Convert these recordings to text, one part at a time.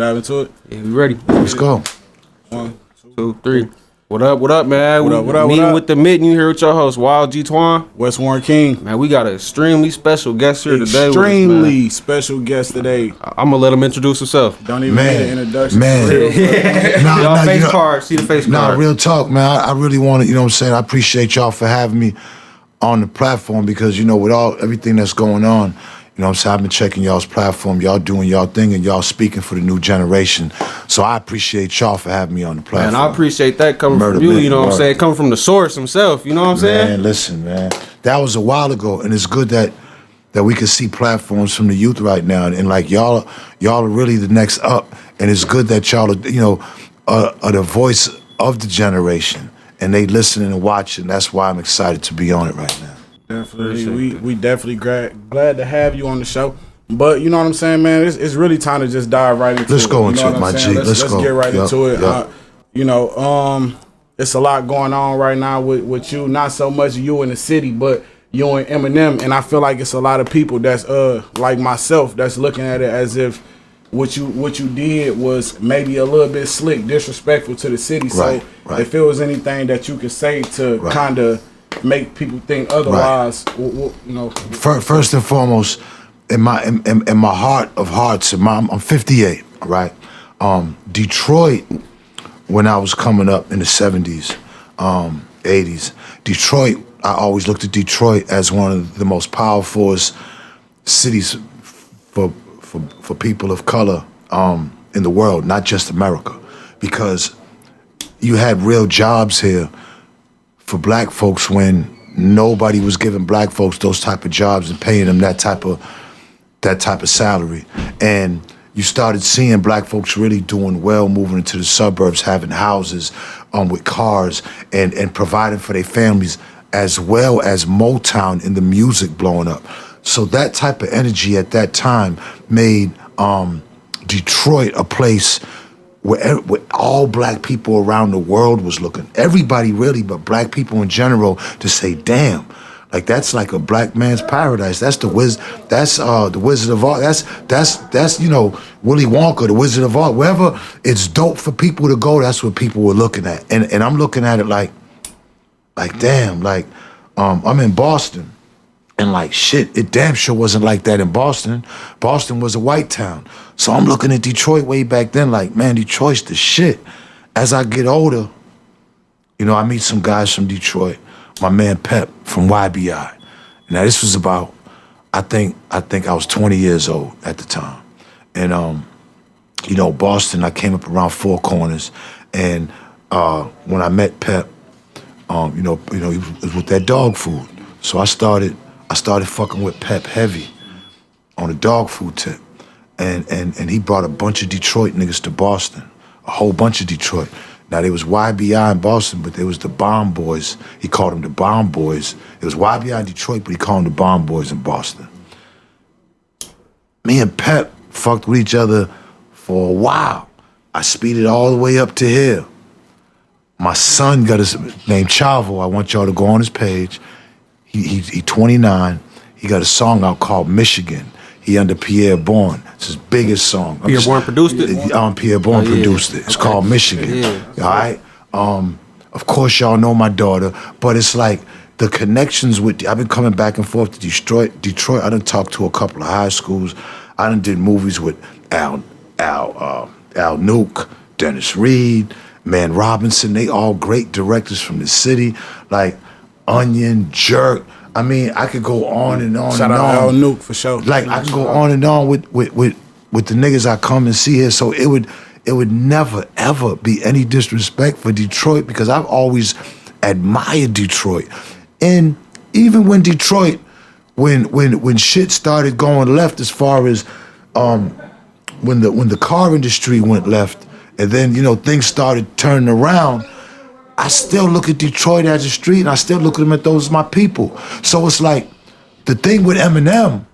Dive into it. Yeah, we ready. Let's go. 1, 2, 3. What up, man? What up? Meeting with the Mitten. You here with your host, Wild G Twan. West Warren King. Man, we got an extremely special guest here today. Extremely special guest today. I'm gonna let him introduce himself. Don't even need an introduction. Man. Y'all face card. See the face card. Nah, real talk, man. I really want to, you know what I'm saying? I appreciate y'all for having me on the platform because, you know, with everything that's going on, you know what I'm saying? I've been checking y'all's platform. Y'all doing y'all thing and y'all speaking for the new generation. So I appreciate y'all for having me on the platform. Man, I appreciate that coming from you, you know what I'm saying? Coming from the source himself, you know what I'm saying? Man, listen, man. That was a while ago, and it's good that we can see platforms from the youth right now. And like y'all are really the next up. And it's good that y'all are, you know, are the voice of the generation. And they listening and watching. That's why I'm excited to be on it right now. Definitely. We definitely glad to have you on the show. But you know what I'm saying, man? It's really time to just dive right into it. Let's go into it, my G. Let's go. Get right into it. You know, it's a lot going on right now with you. Not so much you in the city, but you and Eminem. And I feel like it's a lot of people that's like myself that's looking at it as if what you did was maybe a little bit slick, disrespectful to the city. So if there was anything that you could say to kind of make people think otherwise, you know. First and foremost, in my heart of hearts, I'm 58, right? Detroit, when I was coming up in the 70s, 80s, Detroit, I always looked at Detroit as one of the most powerful cities for people of color in the world, not just America, because you had real jobs here for black folks when nobody was giving black folks those type of jobs and paying them that type of salary. And you started seeing black folks really doing well, moving into the suburbs, having houses with cars and providing for their families, as well as Motown and the music blowing up. So that type of energy at that time made Detroit a place where all black people around the world was looking. Everybody really, but black people in general, to say, damn, like that's like a black man's paradise. That's the Wizard of Oz. That's you know, Willy Wonka, the Wizard of Oz. Wherever it's dope for people to go, that's what people were looking at. And I'm looking at it like damn, like I'm in Boston. And like, shit, it damn sure wasn't like that in Boston. Boston was a white town. So I'm looking at Detroit way back then like, man, Detroit's the shit. As I get older, you know, I meet some guys from Detroit. My man Pep from YBI. Now this was about, I think I was 20 years old at the time. And, you know, Boston, I came up around Four Corners. And when I met Pep, you know, he was with that dog food. So I started fucking with Pep heavy on a dog food tip. And he brought a bunch of Detroit niggas to Boston, a whole bunch of Detroit. Now, there was YBI in Boston, but there was the Bomb Boys. He called them the Bomb Boys. It was YBI in Detroit, but he called them the Bomb Boys in Boston. Me and Pep fucked with each other for a while. I speeded all the way up to here. My son got his name Chavo. I want y'all to go on his page. He 29. He got a song out called Michigan. He under Pierre Bourne. It's his biggest song. Pierre Bourne produced it? Pierre Bourne produced it. It's called Michigan. Yeah. All right? Of course, y'all know my daughter, but it's like the connections with, I've been coming back and forth to Detroit. I done talked to a couple of high schools. I done did movies with Al Nuke, Dennis Reed, Man Robinson. They all great directors from the city. Like, Onion, Jerk. I mean, I could go on and on. Shout and out on. Al Nuke for sure. Like I could go on and on with the niggas I come and see here. So it would never ever be any disrespect for Detroit because I've always admired Detroit. And even when Detroit, when shit started going left as far as when the car industry went left, and then you know things started turning around. I still look at Detroit as a street, and I still look at them at those as my people. So it's like, the thing with Eminem,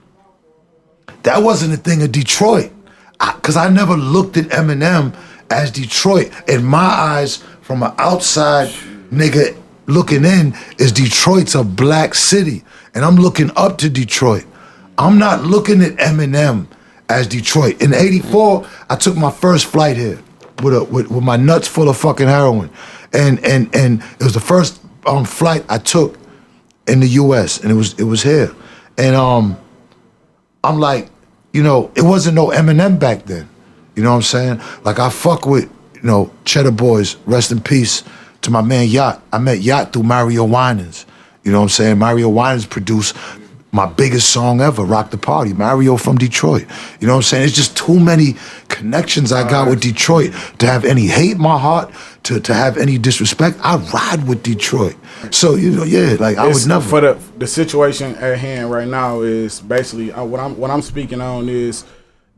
that wasn't a thing of Detroit. Because I never looked at Eminem as Detroit. In my eyes, from an outside nigga looking in, is Detroit's a black city. And I'm looking up to Detroit. I'm not looking at Eminem as Detroit. In '84, I took my first flight here with my nuts full of fucking heroin, and it was the first flight I took in the U.S. and it was here, and I'm like, you know, it wasn't no Eminem back then. You know what I'm saying? Like I fuck with, you know, Cheddar Boys. Rest in peace to my man Yacht. I met Yacht through Mario Winans. You know what I'm saying? Mario Winans produced my biggest song ever, Rock the Party. Mario from Detroit. You know what I'm saying? It's just too many connections I got with Detroit to have any hate in my heart, to have any disrespect. I ride with Detroit. So, you know, yeah, like I would never. For the situation at hand right now is basically what I'm speaking on is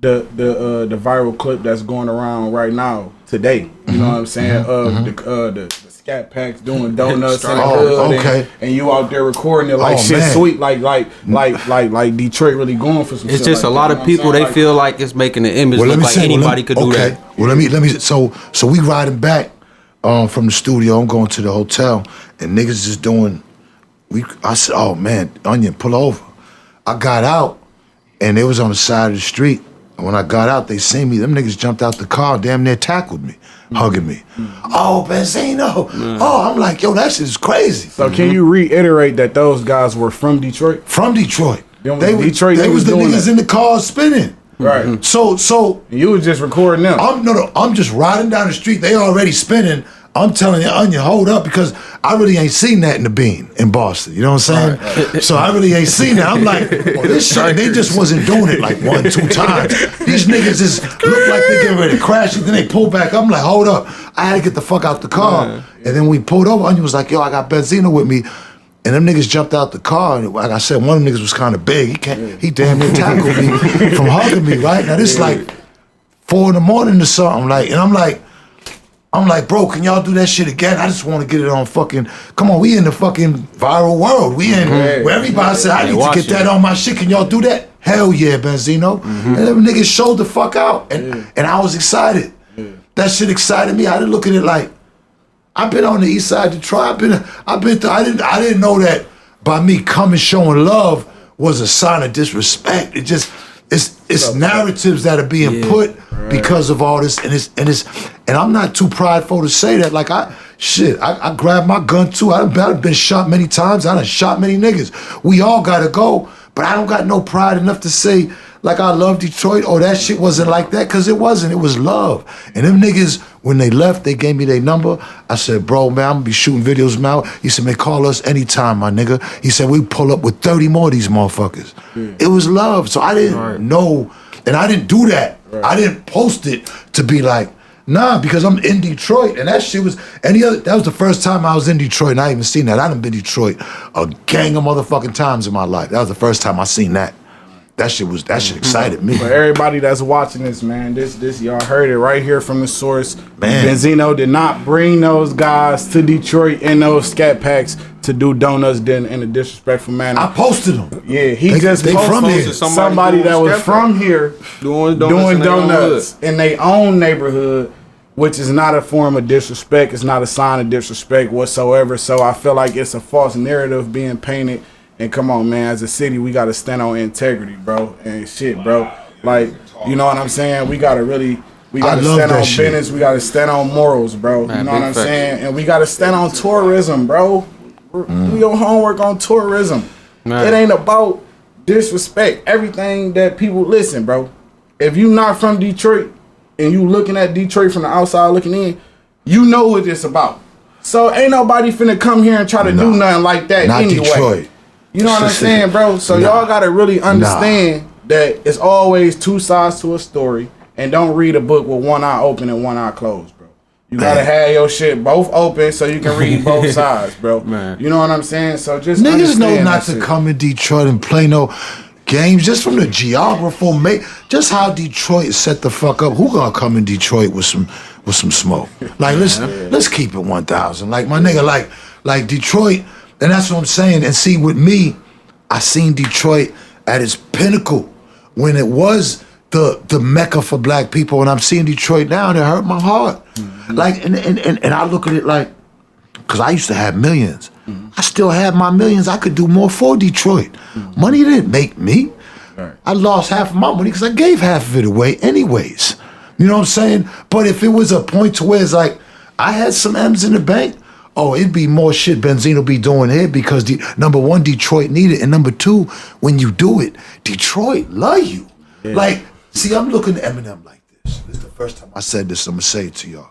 the viral clip that's going around right now today. You know what I'm saying? The Scat Packs doing donuts in the hood, and you out there recording it like shit man. Sweet, like Detroit really going for some. It's shit just like a lot of people. They feel like it's making the image look like anybody could do that. Well, let me. So we riding back from the studio. I'm going to the hotel, and niggas just doing. I said, oh man, Onion, pull over. I got out, and they was on the side of the street. And when I got out, they seen me. Them niggas jumped out the car, damn near tackled me, hugging me. Oh, Benzino. Oh, I'm like, yo, that shit is crazy. So can you reiterate that those guys were from Detroit? From Detroit. They was the niggas in the car spinning. Right. So you was just recording them. I'm just riding down the street. They already spinning. I'm telling you, Onion, hold up, because I really ain't seen that in the Bean in Boston. You know what I'm saying? Right. So I really ain't seen that. I'm like, oh, this shit, they just wasn't doing it like 1-2 times. These niggas just look like they getting ready to crash it, then they pull back. I'm like, hold up. I had to get the fuck out the car. Yeah. And then we pulled over, Onion was like, yo, I got Benzino with me. And them niggas jumped out the car, and like I said, one of them niggas was kind of big. He damn near tackled me from hugging me, right? Now this like 4 in the morning or something, like, and I'm like, bro, can y'all do that shit again? I just want to get it on fucking, come on, we in the fucking viral world. We in where everybody said, I need to get that on my shit. Can y'all do that? Hell yeah, Benzino. And them niggas showed the fuck out. And I was excited. That shit excited me. I didn't look at it like, I've been on the east side of Detroit. I didn't know that by me coming showing love was a sign of disrespect. It just, it's narratives that are being put because of all this, and I'm not too prideful to say that. Like I grabbed my gun too. I've been shot many times. I done shot many niggas. We all gotta go, but I don't got no pride enough to say like I love Detroit or that shit wasn't like that, because it wasn't. It was love. And them niggas, when they left, they gave me their number. I said, bro, man, I'm gonna be shooting videos now. He said, man, call us anytime, my nigga. He said, we pull up with 30 more of these motherfuckers. It was love. So I didn't know, and I didn't do that. I didn't post it to be like, nah, because I'm in Detroit, and that shit was that was the first time I was in Detroit, and I ain't even seen that. I done been to Detroit a gang of motherfucking times in my life. That was the first time I seen that. That shit excited me. For everybody that's watching this, man, this y'all heard it right here from the source. Man. Benzino did not bring those guys to Detroit in those Scat Packs to do donuts in a disrespectful manner. I posted them. Yeah, they posted from here. Somebody that was from here doing donuts in their own neighborhood, which is not a form of disrespect. It's not a sign of disrespect whatsoever. So I feel like it's a false narrative being painted. And come on, man, as a city, we got to stand on integrity, bro. And shit, bro. Like, you know what I'm saying? We got to stand on business. We got to stand on morals, bro. Man, you know what I'm saying? And we got to stand on tourism, bro. Do your homework on tourism. Man. It ain't about disrespect. Everything that people listen, bro. If you not from Detroit and you looking at Detroit from the outside looking in, you know what it's about. So ain't nobody finna come here and try to do nothing like that anyway. Detroit. You know what I'm saying, bro? So y'all gotta really understand that it's always two sides to a story, and don't read a book with one eye open and one eye closed, bro. You gotta have your shit both open so you can read both sides, bro. Man. You know what I'm saying? So just niggas know not to come in Detroit and play no games just from the geography, just how Detroit set the fuck up. Who gonna come in Detroit with some smoke? Like let's keep it 1,000. Like my nigga, like Detroit. And that's what I'm saying. And see, with me, I seen Detroit at its pinnacle when it was the mecca for black people. And I'm seeing Detroit now, and it hurt my heart. Like, and I look at it like, because I used to have millions. I still have my millions. I could do more for Detroit. Money didn't make me. Right. I lost half of my money because I gave half of it away anyways. You know what I'm saying? But if it was a point to where it's like, I had some M's in the bank, oh, it'd be more shit Benzino be doing here because, number one, Detroit need it. And number two, when you do it, Detroit love you. Yeah. Like, see, I'm looking at Eminem like this. This is the first time I said this. I'm going to say it to y'all.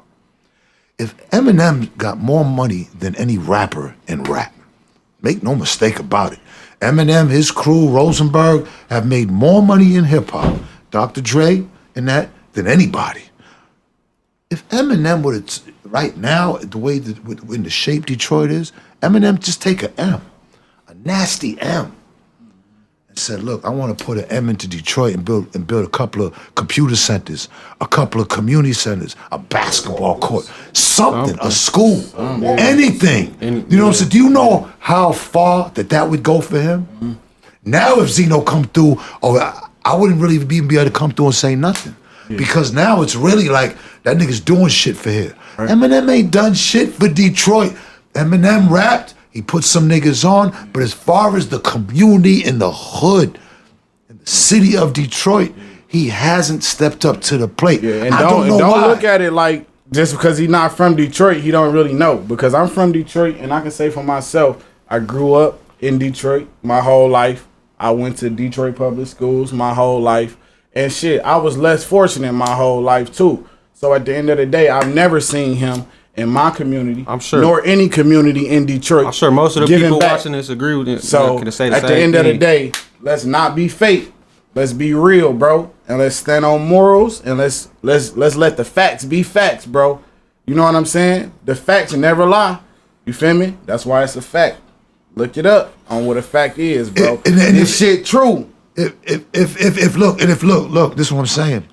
If Eminem got more money than any rapper in rap, make no mistake about it. Eminem, his crew, Rosenberg, have made more money in hip-hop, Dr. Dre and that, than anybody. If Eminem would have, right now, the way that, in the shape Detroit is, Eminem just take an M, a nasty M, and said, look, I want to put an M into Detroit and build a couple of computer centers, a couple of community centers, a basketball court, something, a school, anything. You know what I'm saying? Do you know how far that would go for him? Mm-hmm. Now if Zeno come through, I wouldn't really even be able to come through and say nothing. Yeah. Because now it's really like, that nigga's doing shit for here. Right. Eminem ain't done shit for Detroit. Eminem rapped, he put some niggas on, but as far as the community in the hood, in the city of Detroit, he hasn't stepped up to the plate. Yeah, and don't look at it like just because he's not from Detroit, he don't really know. Because I'm from Detroit, and I can say for myself, I grew up in Detroit my whole life. I went to Detroit public schools my whole life. And shit, I was less fortunate my whole life too. So at the end of the day, I've never seen him in my community, I'm sure, nor any community in Detroit. I'm sure most of the people watching this agree with it. So at the end of the day, let's not be fake. Let's be real, bro, and let's stand on morals, and let's let the facts be facts, bro. You know what I'm saying? The facts never lie. You feel me? That's why it's a fact. Look it up on what a fact is, bro. And this shit true. If look, this is what I'm saying.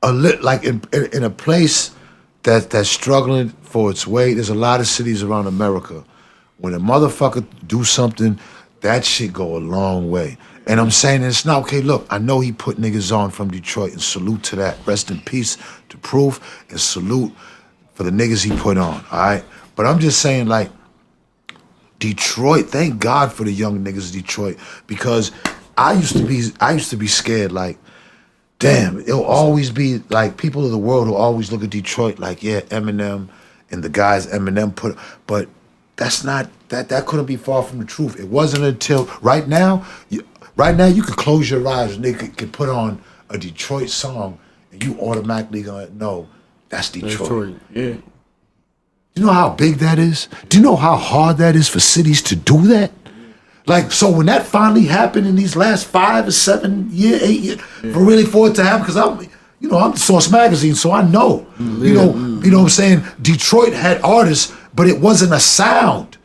Like in a place that's struggling for its way, there's a lot of cities around America. When a motherfucker do something, that shit go a long way. And I'm saying it's not okay. Look, I know he put niggas on from Detroit, and salute to that. Rest in peace to Proof, and salute for the niggas he put on. All right, but I'm just saying, like, Detroit. Thank God for the young niggas of Detroit, because I used to be scared, like, damn, it'll always be like people of the world will always look at Detroit like, yeah, Eminem and the guys Eminem put, but that's not, that couldn't be far from the truth. It wasn't until right now you could close your eyes and they could put on a Detroit song and you automatically gonna know that's Detroit. Yeah. Do you know how big that is? Do you know how hard that is for cities to do that? Like, so when that finally happened in these last 5 or 7 years, 8 years, for it to happen, because I'm the Source Magazine, so I know. You know what I'm saying? Detroit had artists, but it wasn't a sound.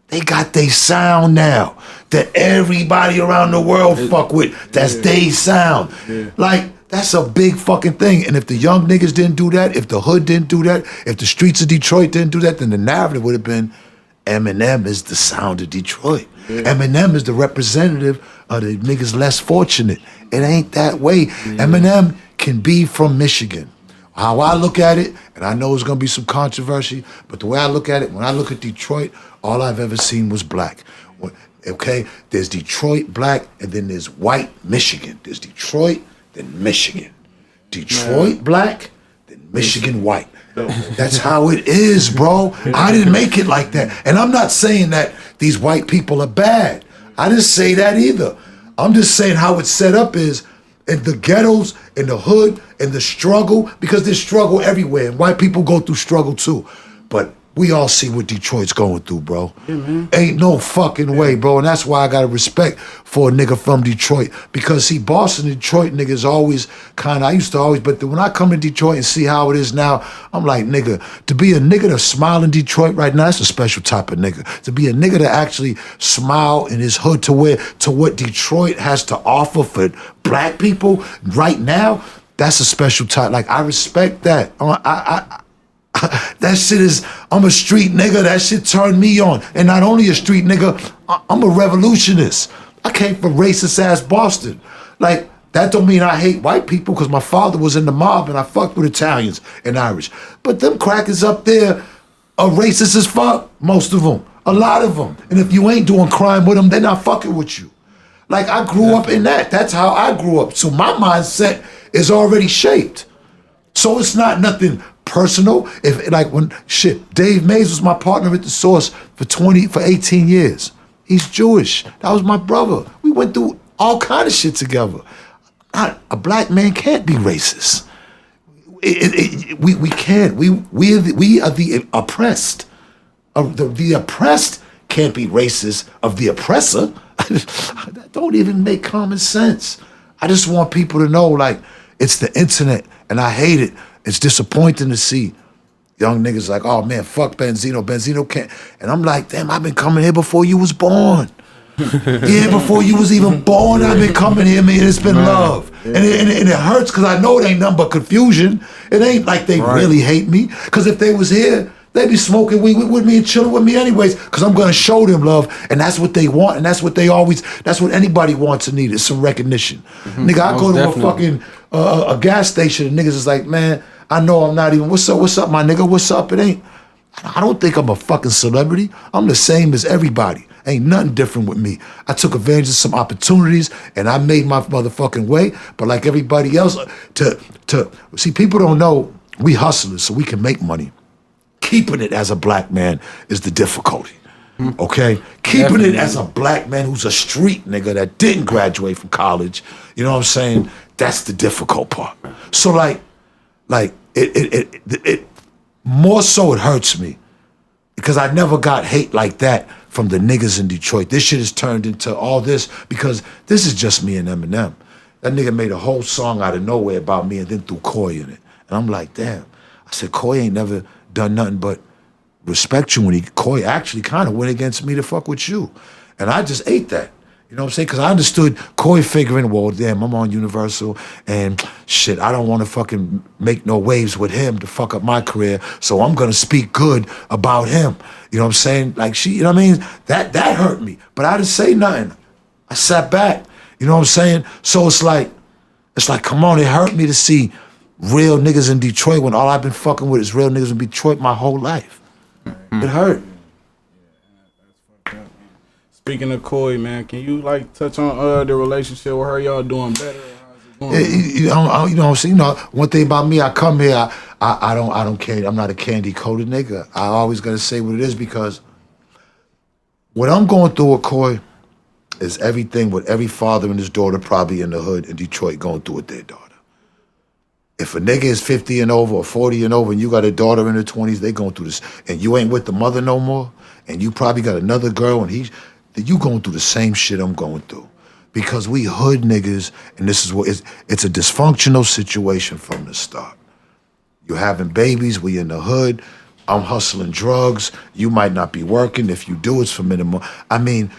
They got their sound now that everybody around the world fuck with. That's their sound. Yeah. Like, that's a big fucking thing. And if the young niggas didn't do that, if the hood didn't do that, if the streets of Detroit didn't do that, then the narrative would have been Eminem is the sound of Detroit. Yeah. Eminem is the representative of the niggas less fortunate. It ain't that way. Yeah. Eminem can be from Michigan. How I look at it, and I know there's gonna be some controversy, but the way I look at it, when I look at Detroit, all I've ever seen was black. Okay, there's Detroit black, and then there's white Michigan. There's Detroit, then Michigan. Detroit black, then Michigan white. That's how it is, bro. I didn't make it like that. And I'm not saying that these white people are bad. I didn't say that either. I'm just saying how it's set up is in the ghettos, in the hood, in the struggle, because there's struggle everywhere. And white people go through struggle too. But we all see what Detroit's going through, bro. Yeah, ain't no fucking way, bro. And that's why I got a respect for a nigga from Detroit. Because, see, Boston and Detroit niggas always I used to always, but when I come to Detroit and see how it is now, I'm like, nigga, to be a nigga to smile in Detroit right now, that's a special type of nigga. To be a nigga to actually smile in his hood to what Detroit has to offer for black people right now, that's a special type. Like, I respect that. That shit is, I'm a street nigga, that shit turned me on. And not only a street nigga, I'm a revolutionist. I came from racist ass Boston. Like, that don't mean I hate white people, because my father was in the mob and I fucked with Italians and Irish. But them crackers up there are racist as fuck, most of them, a lot of them. And if you ain't doing crime with them, they're not fucking with you. Like, I grew up in that. That's how I grew up. So my mindset is already shaped. So it's not nothing personal. If like when Dave Mays was my partner at the Source for 18 years. He's Jewish. That was my brother. We went through all kind of shit together. A black man can't be racist. We can't. We are the oppressed. The oppressed can't be racist of the oppressor. That don't even make common sense. I just want people to know, like, it's the internet, and I hate it. It's disappointing to see young niggas like, oh man, fuck Benzino. Benzino can't. And I'm like, damn, I've been coming here before you was born. Yeah, before you was even born, I've been coming here, man. It's been love. Yeah. And it hurts because I know it ain't nothing but confusion. It ain't like they really hate me. Because if they was here, they'd be smoking weed with me and chilling with me anyways, because I'm going to show them love, and that's what they want, and that's what anybody wants and needs, is some recognition. Mm-hmm. Nigga, I go to a fucking a gas station, and niggas is like, man, I know I'm not even, what's up, my nigga, what's up? It ain't, I don't think I'm a fucking celebrity. I'm the same as everybody. Ain't nothing different with me. I took advantage of some opportunities, and I made my motherfucking way, but like everybody else, see, people don't know we hustlers, so we can make money. Keeping it as a black man is the difficulty, okay? Keeping it as a black man who's a street nigga that didn't graduate from college, you know what I'm saying? That's the difficult part. So like it more so it hurts me because I never got hate like that from the niggas in Detroit. This shit has turned into all this because this is just me and Eminem. That nigga made a whole song out of nowhere about me and then threw Coy in it. And I'm like, damn. I said, Coy ain't never done nothing but respect you when Coy actually kind of went against me to fuck with you. And I just ate that. You know what I'm saying? Because I understood Coy figuring, well, damn, I'm on Universal and shit, I don't want to fucking make no waves with him to fuck up my career, so I'm going to speak good about him. You know what I'm saying? Like, you know what I mean? That hurt me. But I didn't say nothing. I sat back. You know what I'm saying? So it's like, come on, it hurt me to see real niggas in Detroit when all I've been fucking with is real niggas in Detroit my whole life. It hurt. Speaking of Coy, man, can you like touch on the relationship with her? Y'all doing better? How's it going? You know what I'm saying? You know, one thing about me, I come here, I don't care. I'm not a candy coated nigga. I always gotta say what it is because what I'm going through with Coy is everything what every father and his daughter probably in the hood in Detroit going through with their daughter. If a nigga is 50 and over or 40 and over and you got a daughter in her 20s, they going through this, and you ain't with the mother no more, and you probably got another girl and you going through the same shit I'm going through. Because we hood niggas, and this is what, it's a dysfunctional situation from the start. You're having babies, we in the hood, I'm hustling drugs, you might not be working, if you do, it's for minimum. I mean,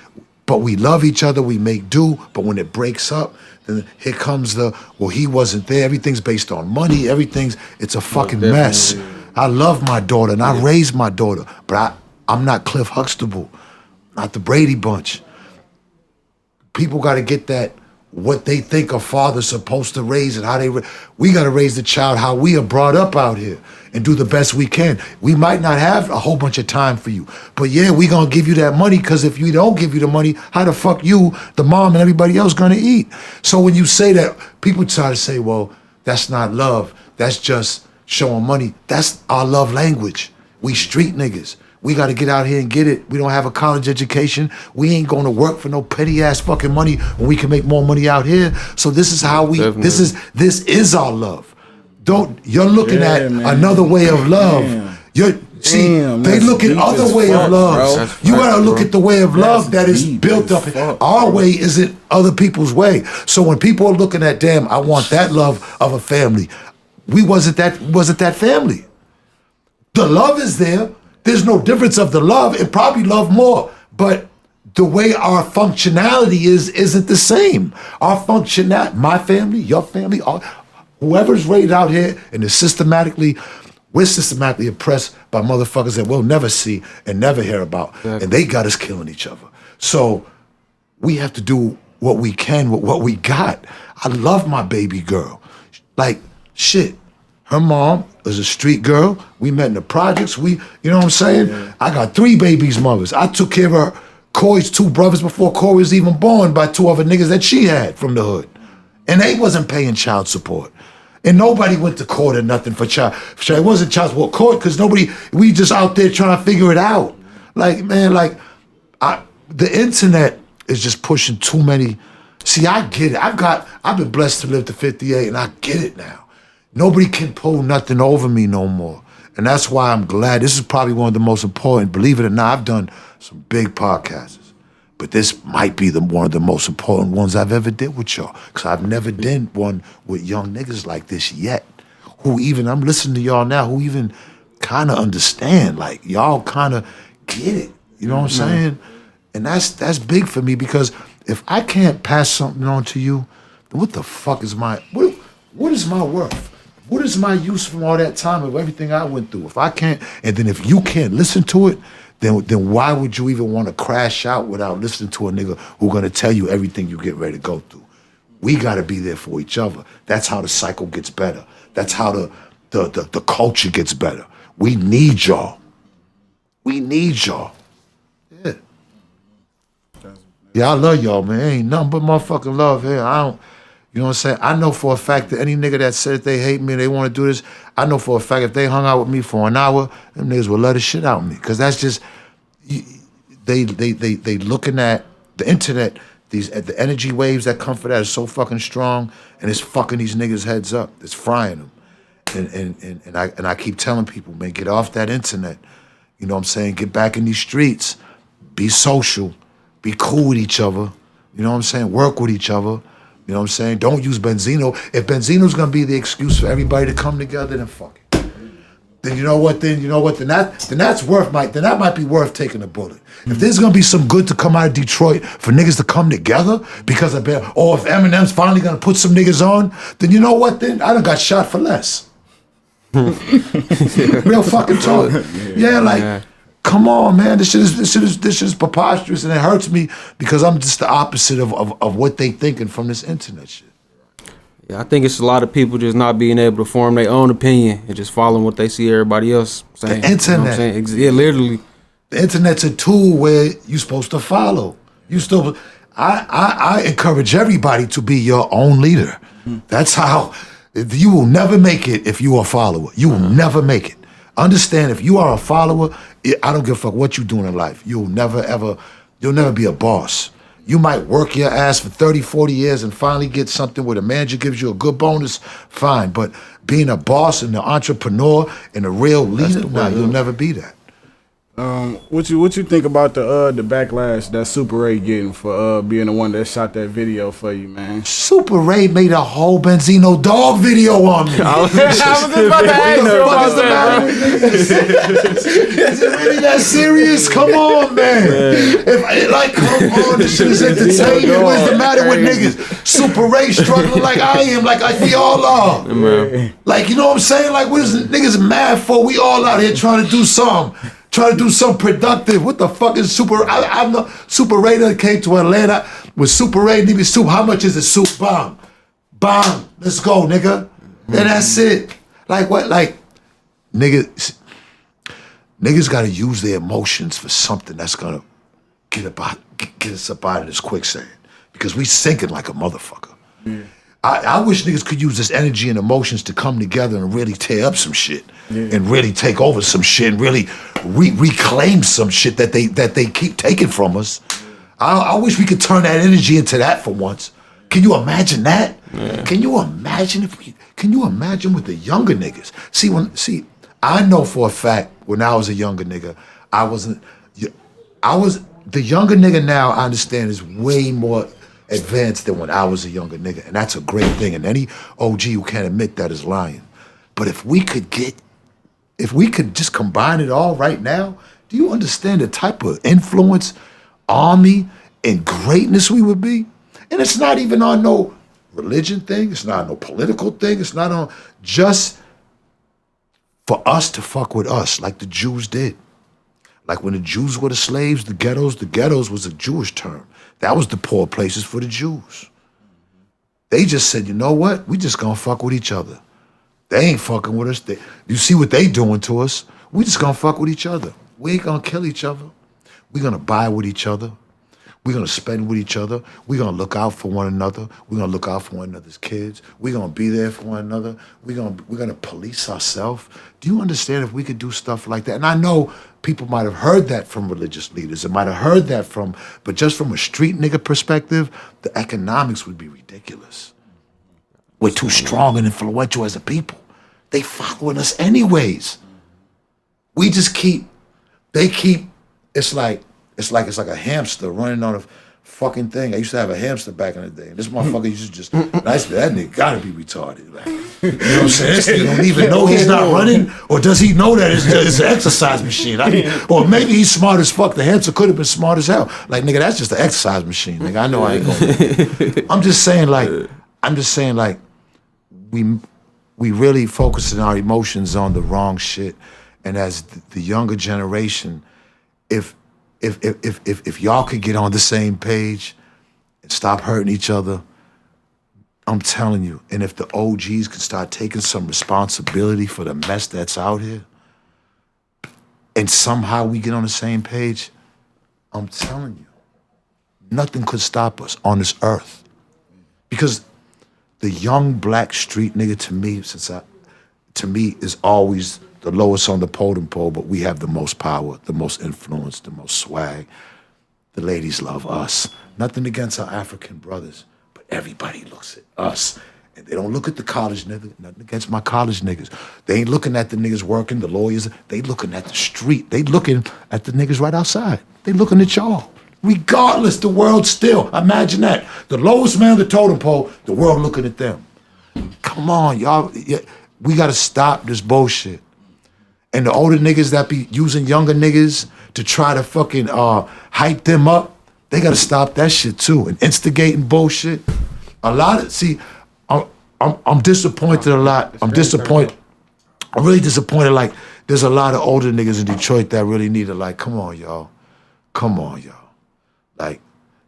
but we love each other, we make do, but when it breaks up, then here comes he wasn't there, everything's based on money, it's a fucking mess. I love my daughter, and I raised my daughter, but I'm not Cliff Huxtable, not the Brady Bunch. People gotta get that, what they think a father's supposed to raise and how we gotta raise the child how we are brought up out here and do the best we can. We might not have a whole bunch of time for you, but yeah, we gonna give you that money, because if you don't give you the money, how the fuck you, the mom, and everybody else gonna eat? So when you say that, people try to say, well, that's not love, that's just showing money. That's our love language. We street niggas. We got to get out here and get it. We don't have a college education. We ain't going to work for no petty ass fucking money when we can make more money out here. So this is how this is our love. You're looking at another way of love. They look at other way of love. You got to look at the way of love that is built up. Our way isn't other people's way. So when people are looking at, damn, I want that love of a family. We wasn't that family. The love is there. There's no difference of the love, and probably love more, but the way our functionality isn't the same. Our functionality, my family, your family, whoever's raised out here and we're systematically oppressed by motherfuckers that we'll never see and never hear about, and they got us killing each other. So we have to do what we can with what we got. I love my baby girl. Like, shit. Her mom is a street girl. We met in the projects. You know what I'm saying? Yeah. I got 3 babies' mothers. I took care of her Corey's two brothers before Corey was even born by two other niggas that she had from the hood. And they wasn't paying child support. And nobody went to court or nothing for child. It wasn't child support court because we just out there trying to figure it out. Like, man, the internet is just pushing too many. See, I get it. I've been blessed to live to 58 and I get it now. Nobody can pull nothing over me no more. And that's why I'm glad. This is probably one of the most important, believe it or not, I've done some big podcasts. But this might be one of the most important ones I've ever did with y'all. Because I've never done one with young niggas like this yet. I'm listening to y'all now, who even kind of understand. Like, y'all kind of get it. You know what I'm saying? And that's big for me because if I can't pass something on to you, then what the fuck is what is my worth? What is my use from all that time of everything I went through? If I can't, and then if you can't listen to it, then why would you even want to crash out without listening to a nigga who's gonna tell you everything you get ready to go through? We gotta be there for each other. That's how the cycle gets better. That's how the culture gets better. We need y'all. We need y'all. Yeah. Yeah, I love y'all, man. Ain't nothing but motherfucking love here. You know what I'm saying? I know for a fact that any nigga that said they hate me and they want to do this, I know for a fact if they hung out with me for an hour, them niggas will love the shit out of me. Because that's just, they looking at the internet, the energy waves that come for that is so fucking strong, and it's fucking these niggas' heads up. It's frying them. And I keep telling people, man, get off that internet. You know what I'm saying? Get back in these streets. Be social. Be cool with each other. You know what I'm saying? Work with each other. You know what I'm saying? Don't use Benzino. If Benzino's gonna be the excuse for everybody to come together, then fuck it. Then you know what? Then that might be worth taking a bullet. If there's gonna be some good to come out of Detroit for niggas to come together because of or if Eminem's finally gonna put some niggas on, then you know what? Then I done got shot for less. Real fucking talk. Yeah. Come on, man. This shit is preposterous, and it hurts me because I'm just the opposite of what they thinking from this internet shit. Yeah, I think it's a lot of people just not being able to form their own opinion and just following what they see everybody else saying. The internet. You know what I'm saying? Yeah, literally. The internet's a tool where you're supposed to follow. I encourage everybody to be your own leader. That's how you will never make it if you are a follower. You will never make it. Understand, if you are a follower, I don't give a fuck what you're doing in life. You'll never be a boss. You might work your ass for 30, 40 years and finally get something where the manager gives you a good bonus, fine. But being a boss and an entrepreneur and a real leader, you'll never be that. What you think about the backlash that Super Ray getting for being the one that shot that video for you, man? Super Ray made a whole Benzino Dogg video on me. I was just about to ask Is it really that serious? Come on, man. Come on, this shit is entertainment. What's the matter with niggas? Super Ray struggling like I am, like we all are. Like, you know what I'm saying? Like, what is niggas mad for? We all out here trying to do something. Try to do something productive. What the fuck is Super? I know Super Ray that came to Atlanta with Super Ray. Need me soup. How much is the soup? Bomb. Let's go, nigga. And that's it. Like what? Like niggas got to use their emotions for something that's gonna get us up out of this quicksand because we sinking like a motherfucker. Yeah. I wish niggas could use this energy and emotions to come together and really tear up some shit and really take over some shit and really reclaim some shit that they keep taking from us. I wish we could turn that energy into that for once. Can you imagine that? Yeah. Can you imagine with the younger niggas? See, I know for a fact when I was a younger nigga, the younger nigga now I understand is way more advanced than when I was a younger nigga, and that's a great thing. And any OG who can't admit that is lying. But if we could just combine it all right now, do you understand the type of influence, army, and greatness we would be? And it's not even on no religion thing. It's not on no political thing. It's not on just for us to fuck with us like the Jews did. Like when the Jews were the slaves, the ghettos was a Jewish term. That was the poor places for the Jews. They just said, you know what? We just gonna fuck with each other. They ain't fucking with us. You see what they doing to us? We just gonna fuck with each other. We ain't gonna kill each other. We gonna buy with each other. We're gonna spend with each other. We're gonna look out for one another. We're gonna look out for one another's kids. We're gonna be there for one another. We're gonna police ourselves. Do you understand if we could do stuff like that? And I know people might have heard that from religious leaders. It might have heard that but just from a street nigga perspective, the economics would be ridiculous. We're too strong and influential as a people. They following us anyways. We just it's like a hamster running on a fucking thing. I used to have a hamster back in the day. This motherfucker used to just, that nigga gotta be retarded. Like, you know what I'm saying? This nigga don't even know he's not running, or does he know that it's an exercise machine? I mean, or maybe he's smart as fuck. The hamster could have been smart as hell. Like, nigga, that's just an exercise machine. Nigga, I know I ain't gonna. I'm just saying, like, we really focusing our emotions on the wrong shit. And as the younger generation, if y'all could get on the same page and stop hurting each other, I'm telling you, and if the OGs could start taking some responsibility for the mess that's out here, and somehow we get on the same page, I'm telling you, nothing could stop us on this earth. Because the young black street nigga to me is always the lowest on the totem pole, but we have the most power, the most influence, the most swag. The ladies love us. Nothing against our African brothers, but everybody looks at us. And they don't look at the college niggas, nothing against my college niggas. They ain't looking at the niggas working, the lawyers. They looking at the street. They looking at the niggas right outside. They looking at y'all. Regardless, the world still, imagine that. The lowest man on the totem pole, the world looking at them. Come on, y'all. We gotta stop this bullshit. And the older niggas that be using younger niggas to try to fucking hype them up, they gotta stop that shit too. And instigating bullshit. I'm disappointed a lot. I'm disappointed. I'm really disappointed. Like, there's a lot of older niggas in Detroit that really need to, like, come on, y'all. Come on, y'all. Like,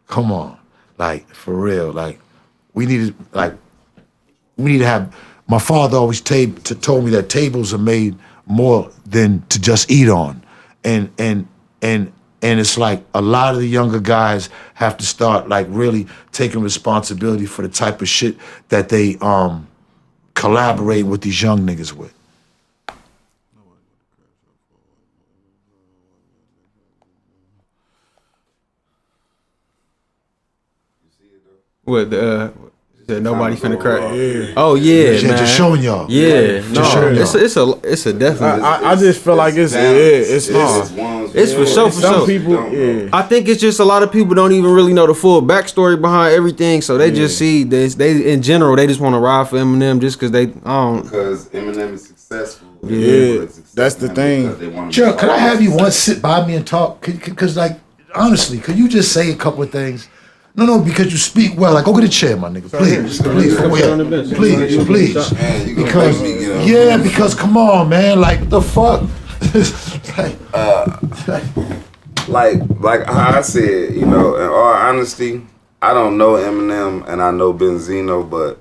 come on. Like, for real. Like, we need to have, my father always told me that tables are made more than to just eat on. And it's like a lot of the younger guys have to start like really taking responsibility for the type of shit that they collaborate with these young niggas with. What that nobody finna crack? Yeah. Oh yeah, man. Just showing y'all. Yeah, it's a definite. I just feel like it's for sure. Some people, I think it's just a lot of people don't even really know the full backstory behind everything, so they just see this. They in general they just want to ride for Eminem just because because Eminem is successful. Yeah, that's the thing. Chuck, could I have you once sit by me and talk? Because like honestly, could you just say a couple of things? No, because you speak well. Like, go get a chair, my nigga. Please. Because come on, man. Like, what the fuck? like how I said, you know, in all honesty, I don't know Eminem and I know Benzino, but,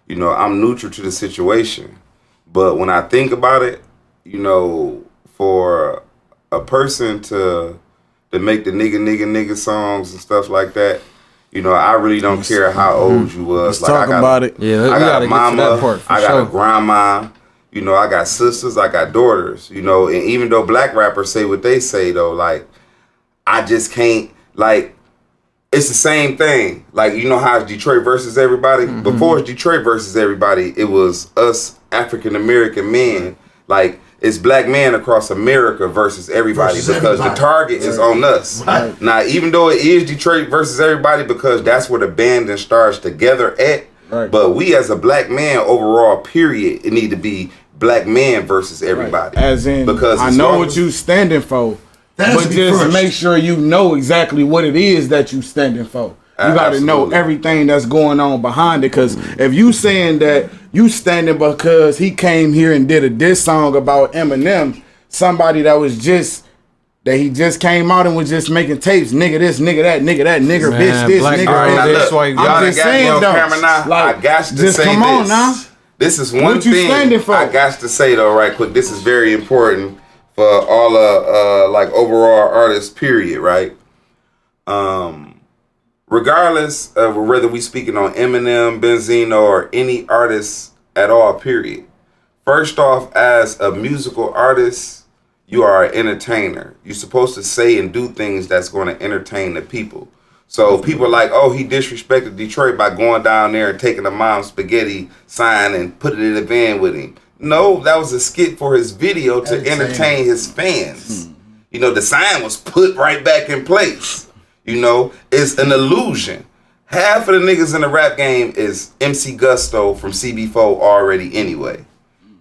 you know, I'm neutral to the situation. But when I think about it, you know, for a person to make the nigga songs and stuff like that, you know, I really don't care how old you was. Let's talk about it. Yeah, I got a mama, I got sure. a grandma, you know, I got sisters, I got daughters, you know, and even though black rappers say what they say though, like, I just can't, like, it's the same thing. Like, you know how it's Detroit versus everybody? Mm-hmm. Before it's Detroit versus everybody, it was us African American men. Like, it's black men across America versus everybody because the target is on us. Right. Now, even though it is Detroit versus everybody because that's where the band and stars together at, right. But we as a black man overall, period, it need to be black man versus everybody. Right. As in, because I know what you standing for, but just first. Make sure you know exactly what it is that you standing for. You got to know everything that's going on behind it. Because if you saying that you standing because he came here and did a diss song about Eminem, somebody that he just came out and was just making tapes, nigga this, nigga that, nigga bitch this, nigga that. That's why y'all just saying though. Like, I got to just say come on now. This is one thing I got to say though, right quick. This is very important for all like overall artists. Period. Right. regardless of whether we speaking on Eminem, Benzino, or any artist at all, period. First off, as a musical artist, you are an entertainer. You're supposed to say and do things that's going to entertain the people. So people are like, oh, he disrespected Detroit by going down there and taking a mom's spaghetti sign and putting it in a van with him. No, that was a skit for his video to entertain his fans. You know, the sign was put right back in place. You know, it's an illusion. Half of the niggas in the rap game is MC Gusto from CB4 already anyway.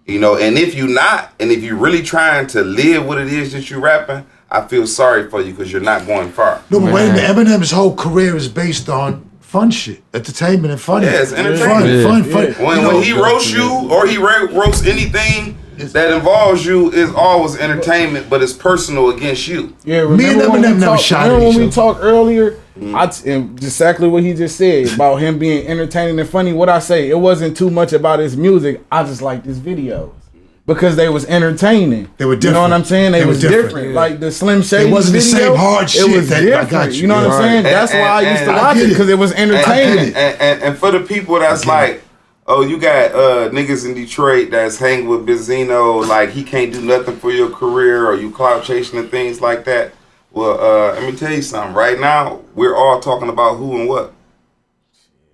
You know, and if you not, and if you're really trying to live what it is that you're rapping, I feel sorry for you because you're not going far. No, but wait a minute. Eminem's whole career is based on fun shit, entertainment and funny. Yeah, it's entertainment. Fun. When he roasts you or he roasts anything that involves you, is always entertainment, but it's personal against you. Yeah, Me and Eminem never shot at each when we other. talked earlier, and exactly what he just said about him being entertaining and funny. What I say, it wasn't too much about his music. I just liked his videos because they was entertaining. They were different. You know what I'm saying? They was different. Yeah. Like the Slim Shady It wasn't video, the same hard shit. It was different. I got you. You know what I'm saying? And- That's why I used to watch it because it was entertaining. And for the people that's like, oh, you got niggas in Detroit that's hanging with Benzino, like he can't do nothing for your career, or you clout chasing and things like that. Well, let me tell you something. Right now, we're all talking about who and what.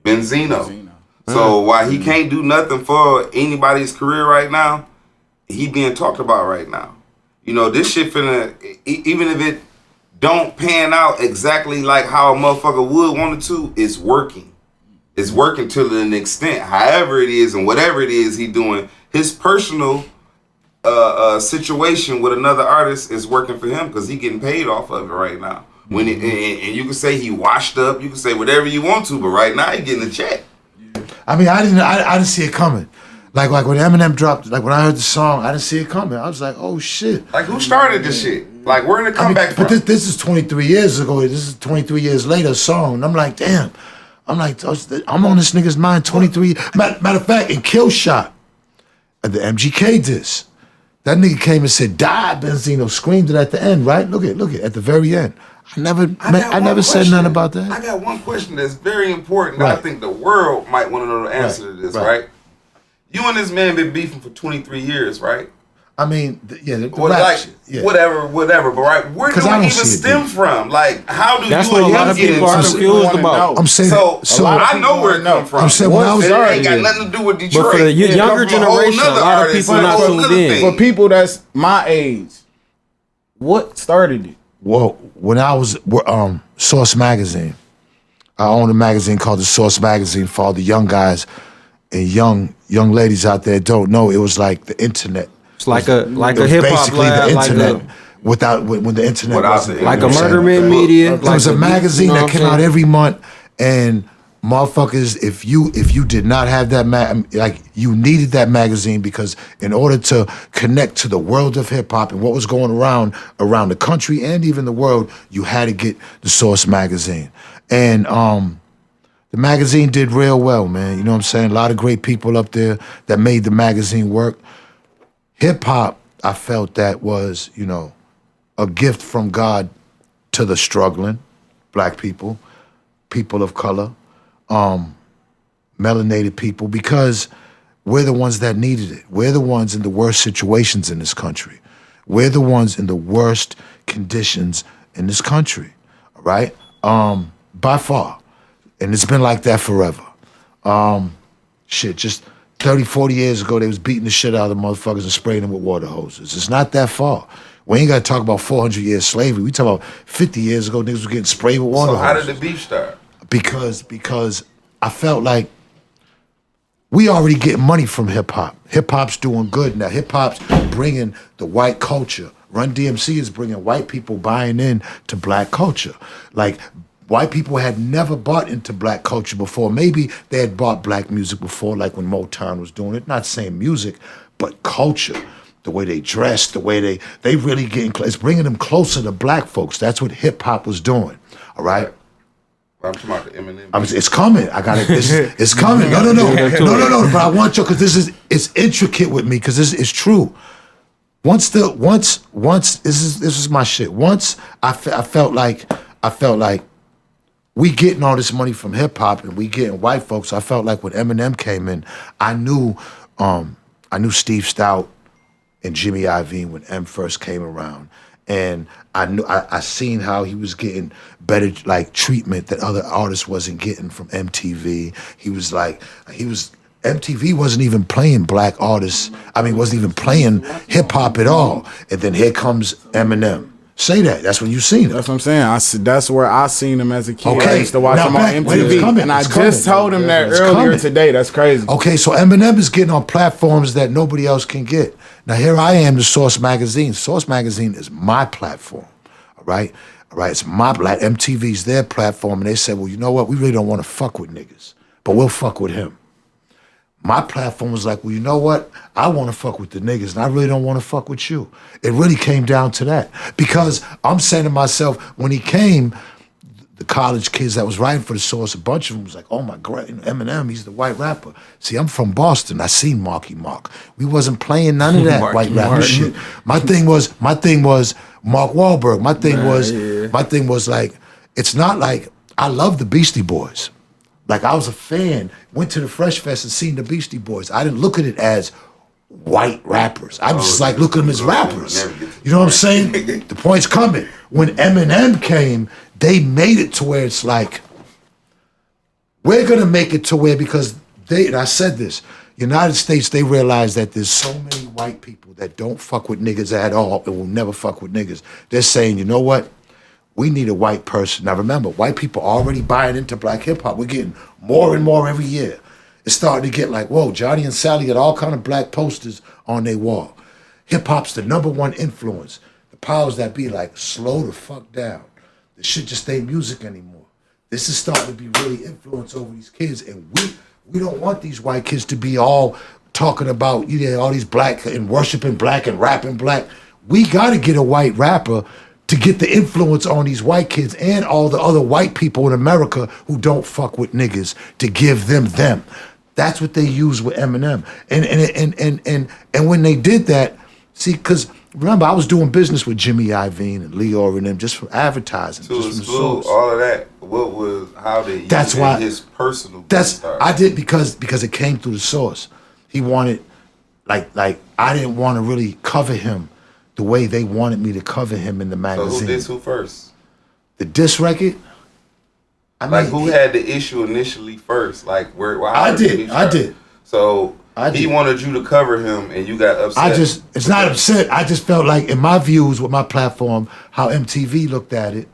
Benzino. So while he can't do nothing for anybody's career right now, he being talked about right now. You know, this shit finna, even if it don't pan out exactly like how a motherfucker would want it to, it's working. It's working to an extent. However it is and whatever it is he doing, his personal situation with another artist is working for him because he getting paid off of it right now. When it, and you can say he washed up, you can say whatever you want to, but right now he getting a check. I mean, I didn't see it coming. Like when Eminem dropped, like when I heard the song, I didn't see it coming. I was like, oh shit. Like who started this shit? Like where did it come back from? But this is 23 years ago. This is 23 years later song. And I'm like, damn. I'm like, I'm on this nigga's mind 23. Matter of fact, in Kill Shot, at the MGK diss, that nigga came and said, die, Benzino, screamed it at the end, right? Look at the very end. I never said nothing about that. I got one question that's very important that I think the world might want to know the answer to this, right? You and this man been beefing for 23 years, right? I mean, the well, rap like, shit, yeah. whatever, but right, where do it even stem from? Like, how do That's you what a and lot him of get people into are it? confused about. I'm saying So I know where it come from. I'm saying when I was it ain't got nothing to do with Detroit. But for the It come younger from a whole generation, a nother lot of artist people and a not whole tuned nother in. thing. For people that's my age, what started it? Well, when I was Source Magazine, I owned a magazine called the Source Magazine for all the young guys and young ladies out there don't know. It was like the internet. It's like a It was hip hop basically lab, the like internet a when the internet Without wasn't the like a you know what I'm murder saying? man media. There was like a magazine you know that what came I'm out saying? every month, and motherfuckers, if you did not have that like you needed that magazine because in order to connect to the world of hip hop and what was going around the country and even the world, you had to get the Source magazine. And the magazine did real well, man. You know what I'm saying? A lot of great people up there that made the magazine work. Hip hop, I felt that was, you know, a gift from God to the struggling black people, people of color, melanated people, because we're the ones that needed it. We're the ones in the worst situations in this country. We're the ones in the worst conditions in this country, all right? By far. And it's been like that forever. Just 30, 40 years ago, they was beating the shit out of the motherfuckers and spraying them with water hoses. It's not that far. We ain't got to talk about 400 years slavery. We talk about 50 years ago, niggas was getting sprayed with water So how hoses. did the beef start? Because I felt like we already get money from hip hop. Hip hop's doing good now. Hip hop's bringing the white culture. Run DMC is bringing white people buying in to black culture. Like white people had never bought into black culture before. Maybe they had bought black music before, like when Motown was doing it. Not saying music, but culture. The way they dress, the way they really getting close. It's bringing them closer to black folks. That's what hip hop was doing. All right. I'm talking about the Eminem. It's coming. I got it. It's coming. No. But I want you because it's intricate with me because this is true. Once this is my shit. Once I felt like we getting all this money from hip hop and we getting white folks. I felt like when Eminem came in, I knew Steve Stout and Jimmy Iovine when M first came around. And I seen how he was getting better like treatment that other artists wasn't getting from MTV. MTV wasn't even playing black artists. I mean, wasn't even playing hip hop at all. And then here comes Eminem. Say that. That's when you seen it. That's what I'm saying. That's where I seen him as a kid. Okay. I used to watch Now him back- on wait, it's MTV, coming. and I It's just coming. told him that It's earlier coming. today. That's crazy. Okay, so Eminem is getting on platforms that nobody else can get. Now here I am, the Source Magazine. Source Magazine is my platform. All right? It's my black MTV's their platform, and they said, well, you know what? We really don't want to fuck with niggas, but we'll fuck with him. My platform was like, well, you know what? I want to fuck with the niggas, and I really don't want to fuck with you. It really came down to that. Because I'm saying to myself, when he came, the college kids that was writing for the Source, a bunch of them was like, oh my God, Eminem, he's the white rapper. See, I'm from Boston. I seen Marky Mark. We wasn't playing none of that white rapper shit. My thing was Mark Wahlberg. My thing was like, it's not like, I love the Beastie Boys. Like I was a fan, went to the Fresh Fest and seen the Beastie Boys. I didn't look at it as white rappers. I was just like, look at them as rappers. You know what I'm saying? The point's coming. When Eminem came, they made it to where it's like, we're gonna make it to where, because and I said this, United States, they realize that there's so many white people that don't fuck with niggas at all and will never fuck with niggas. They're saying, you know what? We need a white person. Now remember, white people are already buying into black hip hop. We're getting more and more every year. It's starting to get like, whoa, Johnny and Sally got all kind of black posters on their wall. Hip hop's the #1 influence. The powers that be like, slow the fuck down. This shit just ain't music anymore. This is starting to be really influence over these kids, and we don't want these white kids to be all talking about, you know, all these black and worshiping black and rapping black. We gotta get a white rapper to get the influence on these white kids and all the other white people in America who don't fuck with niggas, to give them. That's what they use with Eminem. And when they did that, see, because remember, I was doing business with Jimmy Iovine and Leor and them just for advertising. To just exclude all of that, how did you That's why his personal start? I did because it came through the Source. He wanted, like I didn't want to really cover him the way they wanted me to cover him in the magazine. So who first? The diss record? I mean, who had the issue initially first? Like I did. So he wanted you to cover him, and you got upset. It's not upset. I just felt like, in my views with my platform, how MTV looked at it,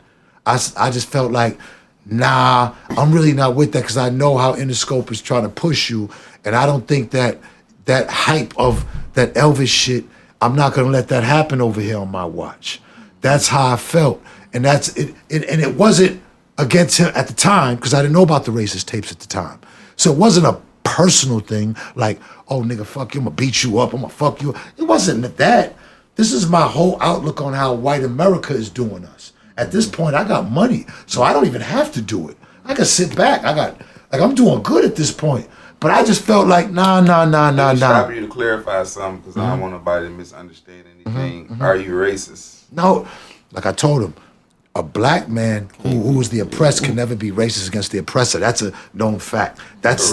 I just felt like, nah, I'm really not with that, because I know how Interscope is trying to push you, and I don't think that hype of that Elvis shit, I'm not gonna let that happen over here on my watch. That's how I felt, and that's it. And it wasn't against him at the time, because I didn't know about the racist tapes at the time. So it wasn't a personal thing, like, oh nigga, fuck you, I'm gonna beat you up, I'm gonna fuck you. It wasn't that. This is my whole outlook on how white America is doing us. At this point, I got money, so I don't even have to do it. I can sit back. I'm doing good at this point. But I just felt like, nah. Stop you to clarify something, because I don't want nobody to misunderstand anything. Are you racist? No, like I told him, a black man who is the oppressed can never be racist against the oppressor. That's a known fact. That's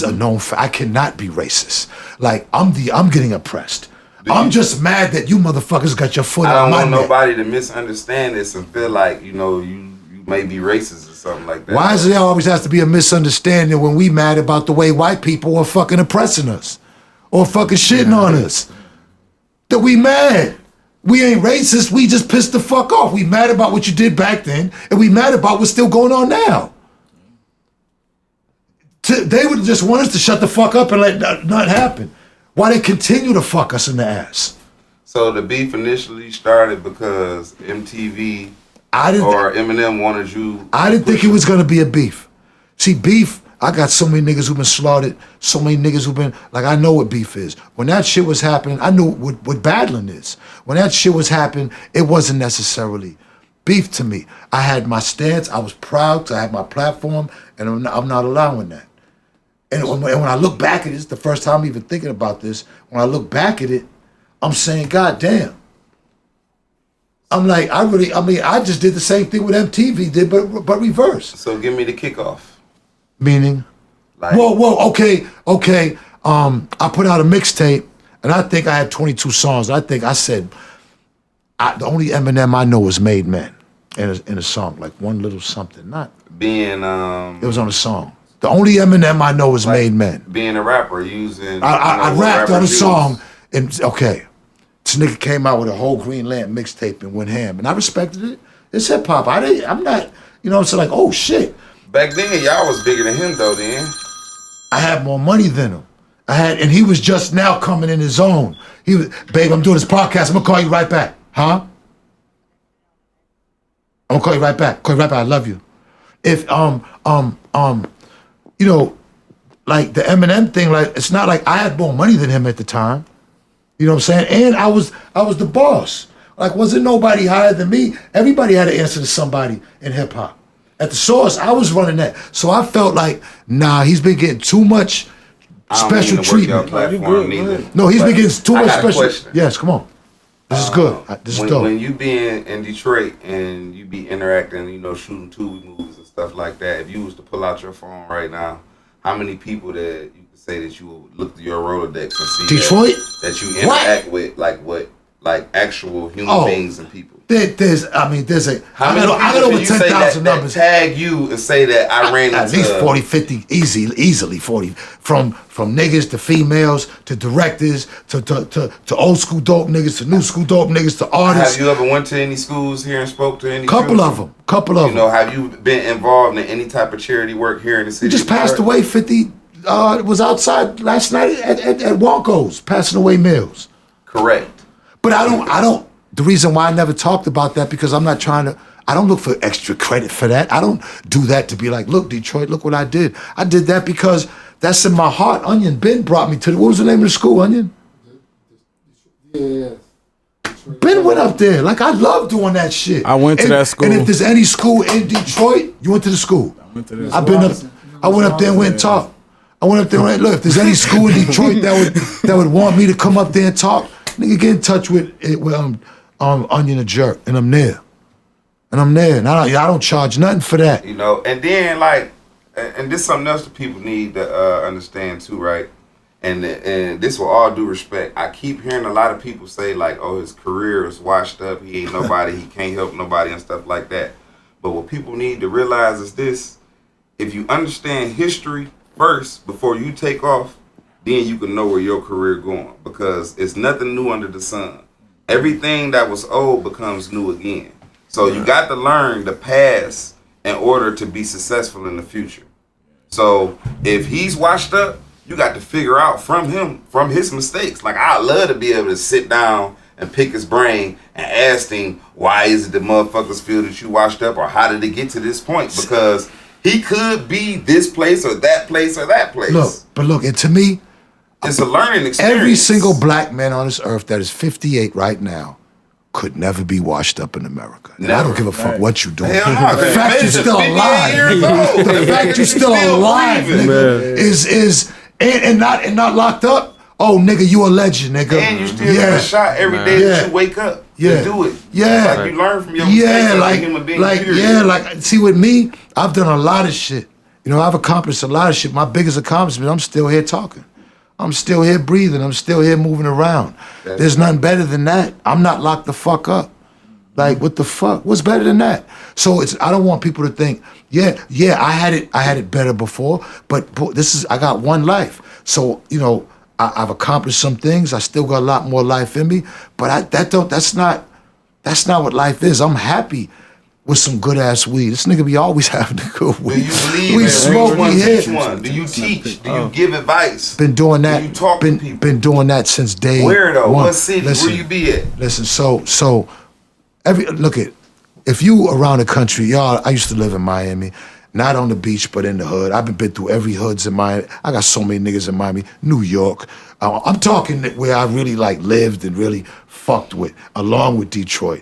a known fact. I cannot be racist. Like I'm getting oppressed. I'm just mad that you motherfuckers got your foot on my neck. I don't want nobody to misunderstand this and feel like, you may be racist or something like that. Why is there always has to be a misunderstanding when we mad about the way white people are fucking oppressing us or fucking shitting on us? That we mad. We ain't racist, we just pissed the fuck off. We mad about what you did back then, and we mad about what's still going on now. They would just want us to shut the fuck up and let that not happen. Why they continue to fuck us in the ass? So the beef initially started because MTV Eminem wanted you. I didn't think it was gonna be a beef. See, beef, I got so many niggas who've been slaughtered, so many niggas who've been, like, I know what beef is. When that shit was happening, I knew what battling is. When that shit was happening, it wasn't necessarily beef to me. I had my stance, I was proud, I had my platform, and I'm not allowing that. And when I look back at it, it's the first time I'm even thinking about this. When I look back at it, I'm saying, God damn. I'm like, I just did the same thing with MTV did, but reverse. So give me the kickoff. Meaning? Like, Whoa, okay. I put out a mixtape, and I think I had 22 songs. I think I said, the only Eminem I know is Made Men in a song, like one little something. Not being it was on a song. The only Eminem I know is Made Men. Being a rapper, using I rapped on a use. song, and okay, this nigga came out with a whole Green Lamp mixtape and went ham, and I respected it. It's hip hop. I'm not, it's like, oh shit. Back then, y'all was bigger than him though. Then I had more money than him. And he was just now coming in his own. He was, babe, I'm doing this podcast. I'm gonna call you right back. Huh? I'm gonna call you right back. Call you right back. I love you. If like the Eminem thing, like it's not like I had more money than him at the time. You know what I'm saying? And I was the boss. Like wasn't nobody higher than me. Everybody had to answer to somebody in hip hop. At the source, I was running that. So I felt like, nah, he's been getting too much special treatment. No, he's been getting too much special. Question. Yes, come on. This is good. This is dope. When you being in Detroit and you be interacting, shooting Tubi movies and stuff like that, if you was to pull out your phone right now, how many people that you could say that you would look through your Rolodex and see Detroit? that you interact with, like actual human beings and people? There's I got over 10,000 numbers. That tag you and say that I ran into at least 40, 50, easily 40. From niggas to females to directors to old school dope niggas to new school dope niggas to artists. Have you ever went to any schools here and spoke to any? Couple of them. Have you been involved in any type of charity work here in the city? He just passed away. 50 was outside last night at Wonko's passing away meals. Correct. But I don't. The reason why I never talked about that because I'm not trying to. I don't look for extra credit for that. I don't do that to be like, look, Detroit, look what I did. I did that because that's in my heart. Onion Ben brought me to what was the name of the school? Onion. Yeah. Ben went up there. Like I love doing that shit. I went to that school. And if there's any school in Detroit, you went to the school. I went to this. I went up there and went and talked. I went up there and went, look, if there's any school in Detroit that would want me to come up there and talk, nigga, get in touch with Onion a Jerk, and I'm there. And I don't charge nothing for that. And then and this is something else that people need to understand too, right? And this with all due respect, I keep hearing a lot of people say like, oh, his career is washed up, he ain't nobody, he can't help nobody and stuff like that. But what people need to realize is this: if you understand history first before you take off, then you can know where your career going, because it's nothing new under the sun. Everything that was old becomes new again. So you got to learn the past in order to be successful in the future. So if he's washed up, you got to figure out from his mistakes. Like I'd love to be able to sit down and pick his brain and ask him, why is it the motherfuckers feel that you washed up, or how did it get to this point? Because he could be this place or that place or that place. Look, and to me, it's a learning experience. Every single black man on this earth that is 58 right now could never be washed up in America. And I don't give a fuck what you're doing. The fact you're still alive. The fact you're still alive, nigga, is and not locked up. Oh, nigga, you a legend, nigga. And you still get a shot every day that you wake up to do it. Yeah. It's like you learn from your mistakes as a human being. See, with me, I've done a lot of shit. I've accomplished a lot of shit. My biggest accomplishment, I'm still here talking. I'm still here breathing. I'm still here moving around. There's nothing better than that. I'm not locked the fuck up. Like, what the fuck? What's better than that? So I don't want people to think, I had it better before, but I got one life. So, I've accomplished some things. I still got a lot more life in me, but that's not what life is. I'm happy with some good ass weed. This nigga be always having the good weed. Do you believe we smoke, we hit. Do you teach? Do you give advice? Been doing that. Do you talk to people? Been doing that since day one. Where though? What city? Where you be at? Listen, so if you around the country, y'all, I used to live in Miami. Not on the beach, but in the hood. I've been through every hoods in Miami. I got so many niggas in Miami. New York. I'm talking where I really lived and really fucked with, along with Detroit.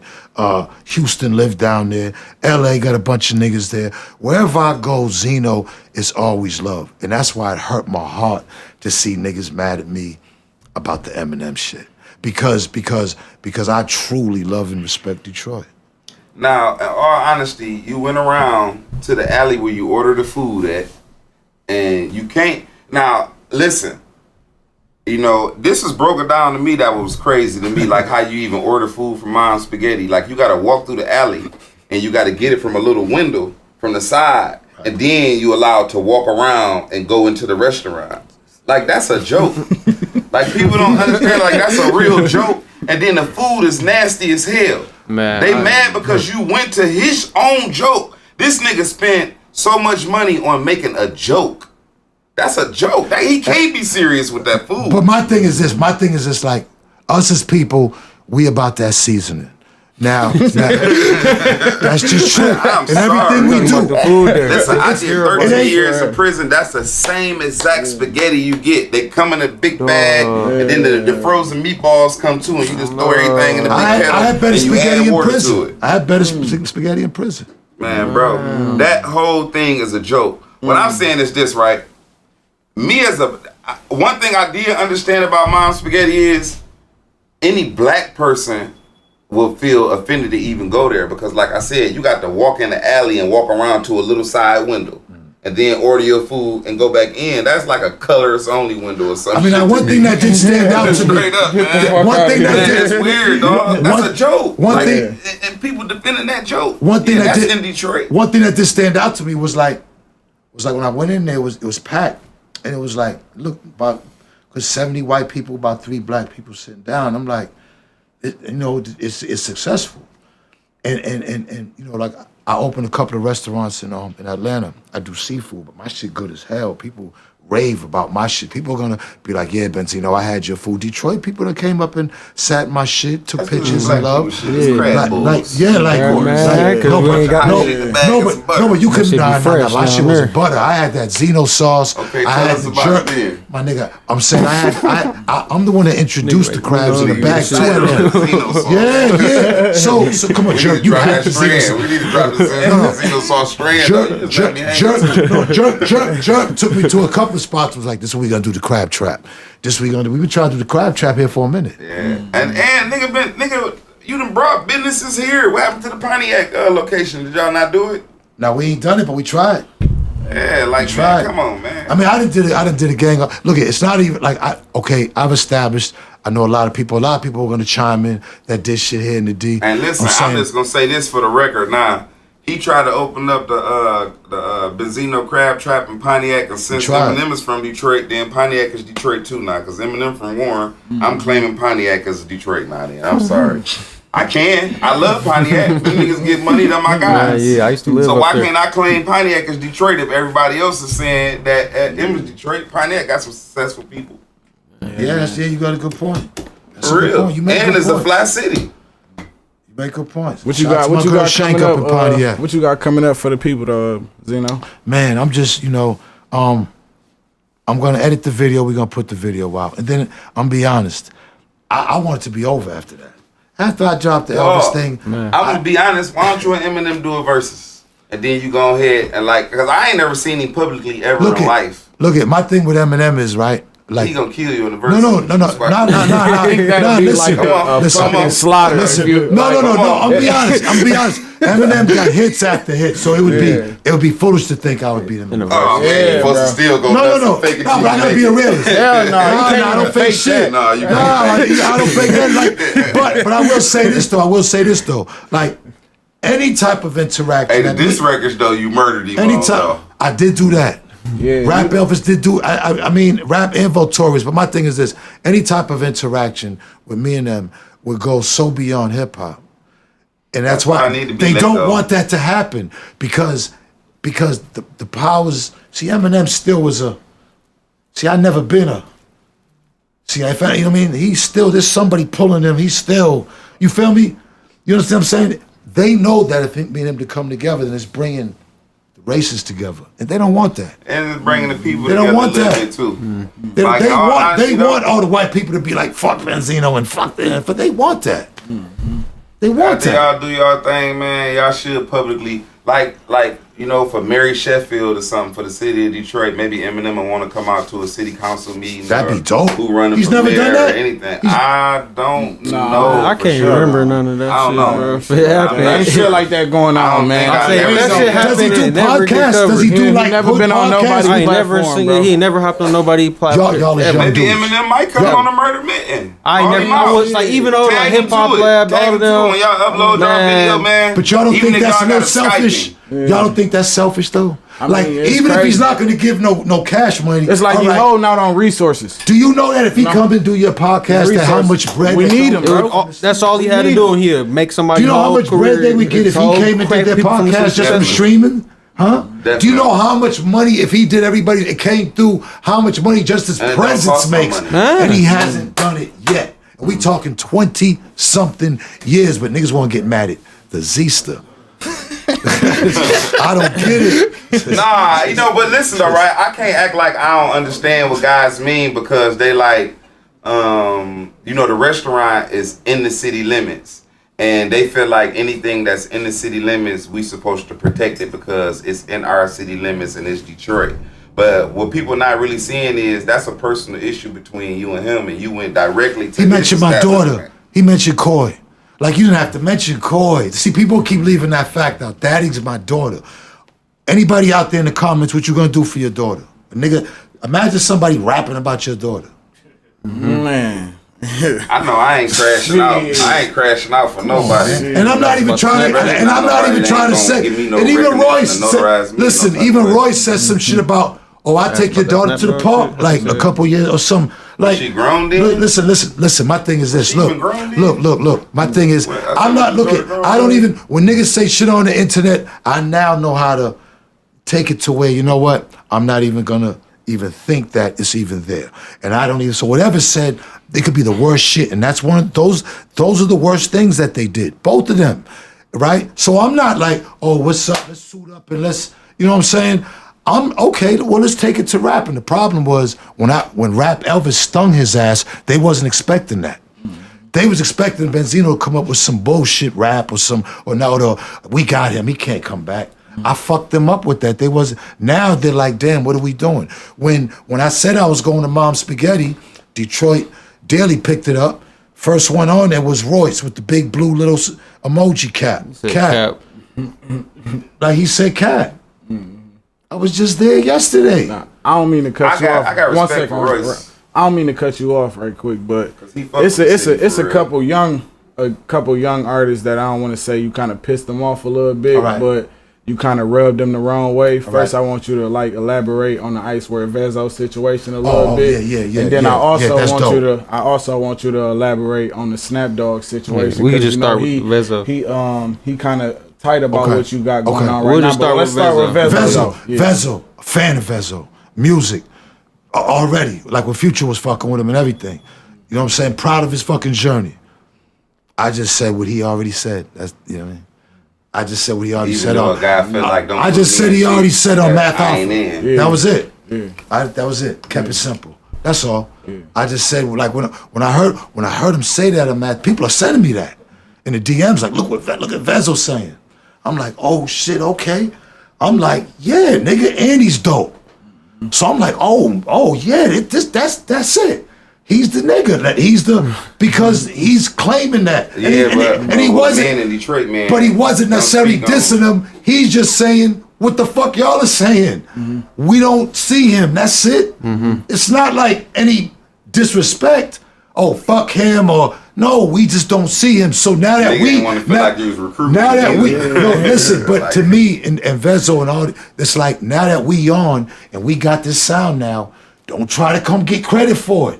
Houston lived down there. LA got a bunch of niggas there. Wherever I go, Zeno is always love. And that's why it hurt my heart to see niggas mad at me about the Eminem shit. because I truly love and respect Detroit. Now, in all honesty, you went around to the alley where you order the food at, and you can't. Now, listen. You know, this is broken down to me. That was crazy to me. Like how you even order food from Mom's Spaghetti. Like you got to walk through the alley, and you got to get it from a little window from the side, and then you allowed to walk around and go into the restaurant. Like that's a joke. Like people don't understand. Like that's a real joke. And then the food is nasty as hell. Man, they mad because you went to his own joke. This nigga spent so much money on making a joke. That's a joke. He can't be serious with that food. But my thing is this. Like us as people, we about that seasoning. Now that's just true. I'm and sorry. everything we do. The food there. Listen, I did 13 years in prison. That's the same exact spaghetti you get. They come in a big bag, and then the frozen meatballs come too, and you just throw everything in the big kettle. I had better and you spaghetti add in water to prison. it. I had better spaghetti in prison. Man, bro, that whole thing is a joke. What I'm saying is this, right? Me as one thing I did understand about Mom's Spaghetti is any black person will feel offended to even go there because, like I said, you got to walk in the alley and walk around to a little side window and then order your food and go back in. That's like a colors only window or something. I mean, one thing that did stand out to me. Straight up, man. One thing that did. That's weird, dog. That's a joke. One thing, and people defending that joke. One thing that that's did in Detroit. One thing that did stand out to me was like when I went in there, it was packed, and it was like, look, about 70 white people, about 3 black people sitting down. I'm like, it's successful, and you know, like I opened a couple of restaurants in Atlanta. I do seafood, but my shit good as hell. People rave about my shit. People are gonna be like, yeah, Benzino, I had your food. Detroit people that came up and sat in my shit, took pictures and love. But you couldn't. My shit was butter. I had that Zeno sauce. Okay, I had the jerk. My nigga, I'm saying I'm the one that introduced the crabs in the bag to him. Yeah. So come on, jerk. You had the Zeno sauce. We need to drop the Zeno sauce strand. Jerk took me to a couple of spots. Was like, this is what we gonna do the crab trap. This we gonna do. We been trying to do the crab trap here for a minute. Yeah. And nigga, you done brought businesses here. What happened to the Pontiac location? Did y'all not do it? Now we ain't done it, but we tried. Yeah, like man, come on, man. I mean, I didn't did a gang. Look, it's not even like I've established. I know a lot of people are gonna chime in that did shit here in the D. And listen, I'm just gonna say this for the record now. He tried to open up the Benzino Crab Trap in Pontiac, and since Eminem is from Detroit, then Pontiac is Detroit too now. Because Eminem from Warren, I'm claiming Pontiac as Detroit now. Then I'm sorry, I can. I love Pontiac. Them niggas get money. They're my guys. Yeah, I used to live. So up why there. can't I claim Pontiac as Detroit if everybody else is saying that M is Detroit? Pontiac got some successful people. Yeah, you got a good point. That's For real. You make and good it's points. a flat city. You make good points. What you got coming up? What you got coming up for the people, though, Zeno? Man, I'm just, I'm gonna edit the video. We're gonna put the video out, and then I'm be honest. I want it to be over after that. After I drop the Elvis thing, I'm gonna be honest. Why don't you and Eminem do a versus, and then you go ahead and because I ain't never seen him publicly ever in life. Look at my thing with Eminem is right. Like, he gonna kill you in the verse. No. Listen, fucking slaughter. Listen, no. I'm be honest. Eminem got hits after hits, so it would be foolish to think I would beat him in the verse. Oh man, you're supposed to still go. No. But I gotta be a realist. Hell no, I don't fake shit. I don't fake that. But I will say this though. Like any type of interaction. Hey, the diss records though, you murdered him. Anytime I did do that. Yeah, Rap Elvis did do. I mean, Rap and Votorious. But my thing is this: any type of interaction with me and them would go so beyond hip hop, and that's why they don't want that to happen because the powers. See, Eminem still was a. See, I never been a. See, I found, you know what I mean. He's still there's somebody pulling him. He's still. You feel me? You understand what I'm saying? They know that if me and him to come together, then it's bringing races together, and they don't want that. And it's bringing the people they together don't want that too. They want all the white people to be like fuck Benzino and fuck them, but they want that. They want that. Y'all do y'all thing, man. Y'all should publicly like you know, for Mary Sheffield or something for the city of Detroit, maybe Eminem will want to come out to a city council meeting. That'd be dope. Who running He's for never mayor done that? or anything. I don't know. I can't remember none of that I don't know. shit, bro. If it happened, Ain't shit like that going on, man. I say, if that shit Does he happened, do it never get podcasts? covered. Does he do like never hood been on podcasts? nobody's I ain't never platform, seen bro. it. He ain't never hopped on nobody's platform. Y'all is ever. young Maybe dudes. Eminem might come on a Murder Mitten. I was like, even though like Hip Hop Lab, all of them. When y'all upload y'all video, man. But y'all don't even think if that's a y'all little gotta Skype selfish? me. Y'all don't think that's selfish though? I Like mean, it's even if he's crazy. not going to give no cash money, It's like all you right. holding out on resources. Do you know that if he come and do your podcast, that how much bread We they need come- him, bro. That's all he had to do in here. Make somebody. Do you know how whole much bread they would get if he career, came and did their people from the podcast just from success. streaming? Huh? Definitely. Do you know how much money if he did everybody it came through? How much money just his And it don't presence cost no makes, money. and he hasn't done it yet. And we talking 20-something years, but niggas want to get mad at the Zista. I don't get it. Nah, you know, but listen though, right? I can't act like I don't understand what guys mean because they like, you know, the restaurant is in the city limits, and they feel like anything that's in the city limits, we supposed to protect it because it's in our city limits and it's Detroit. But what people not really seeing is that's a personal issue between you and him, and you went directly to He his mentioned my daughter. establishment. He mentioned Coy. Like, you didn't have to mention Coy. See, people keep leaving that fact out. Daddy's my daughter. Anybody out there in the comments, what you gonna do for your daughter? A nigga, imagine somebody rapping about your daughter. Man. I know I ain't crashing out. I ain't crashing out for nobody. And I'm not even trying to, and I'm not even trying to say, and even Royce said, listen, even Royce says some shit about, oh, I take your daughter to the park, like a couple years or some, like. She grown then? Listen, my thing is this, She look, even grown then? look, my thing is, Well, I'm not looking, grown I don't then? even, when niggas say shit on the internet, I now know how to take it to where, you know what, I'm not even gonna even think that it's even there. And I don't even, so whatever said, it could be the worst shit. And that's one of those are the worst things that they did. Both of them, right? So I'm not like, oh, what's up? Let's suit up and let's, you know what I'm saying? I'm okay, well, let's take it to rap. And the problem was when Rap Elvis stung his ass, they wasn't expecting that. They was expecting Benzino to come up with some bullshit rap or we got him, he can't come back. I fucked them up with that. Now they're like, damn, what are we doing? When I said I was going to Mom's Spaghetti, Detroit Daily picked it up. First one on there was Royce with the big blue little emoji cap. Cap. Like he said cat. I was just there yesterday. Nah, I don't mean to cut you off. I got One respect second, for Royce. I don't mean to cut you off right quick, but he fuck it's with the city a for real. couple young artists that I don't want to say you kind of pissed them off a little bit, All right. but you kind of rubbed them the wrong way. First, right. I want you to like elaborate on the Icewear Vezo situation a little bit. Yeah. And then yeah, I also that's want dope. you to elaborate on the Snap Dogg situation. We can 'cause, just you know, start with Vezo. He kind of tight about Okay. what you got going Okay. on We'll right now. just But start let's with start with Vezo. Vezo. Vezo, Yeah. Vezo, fan of Vezo, music, already, like when Future was fucking with him and everything. You know what I'm saying? Proud of his fucking journey. I just said what he already said. That's, you know what I mean? I just said what he already Even said. though a guy feel like don't I put just me said in he shit already said on that Math I ain't Alpha. in. That was it. Yeah. That was it. Kept it simple. That's all. I just said, like when I heard him say that on Math, people are sending me that in the DMs. Like, look at Vezo saying. I'm like, oh shit, okay. I'm like, yeah, nigga, and he's dope. So I'm like, oh yeah, that's it. He's the nigga. Because he's claiming that. Yeah, and he wasn't. Man in Detroit, man. But he wasn't Don't necessarily speak on dissing him. He's just saying what the fuck y'all are saying. We don't see him. That's it. It's not like any disrespect. Oh, fuck him or no, we just don't see him. So now that Nigga didn't wanna feel like he was recruiting now that we him. no listen, but Like- to me and Vezo and all, it's like now that we on and we got this sound now, don't try to come get credit for it.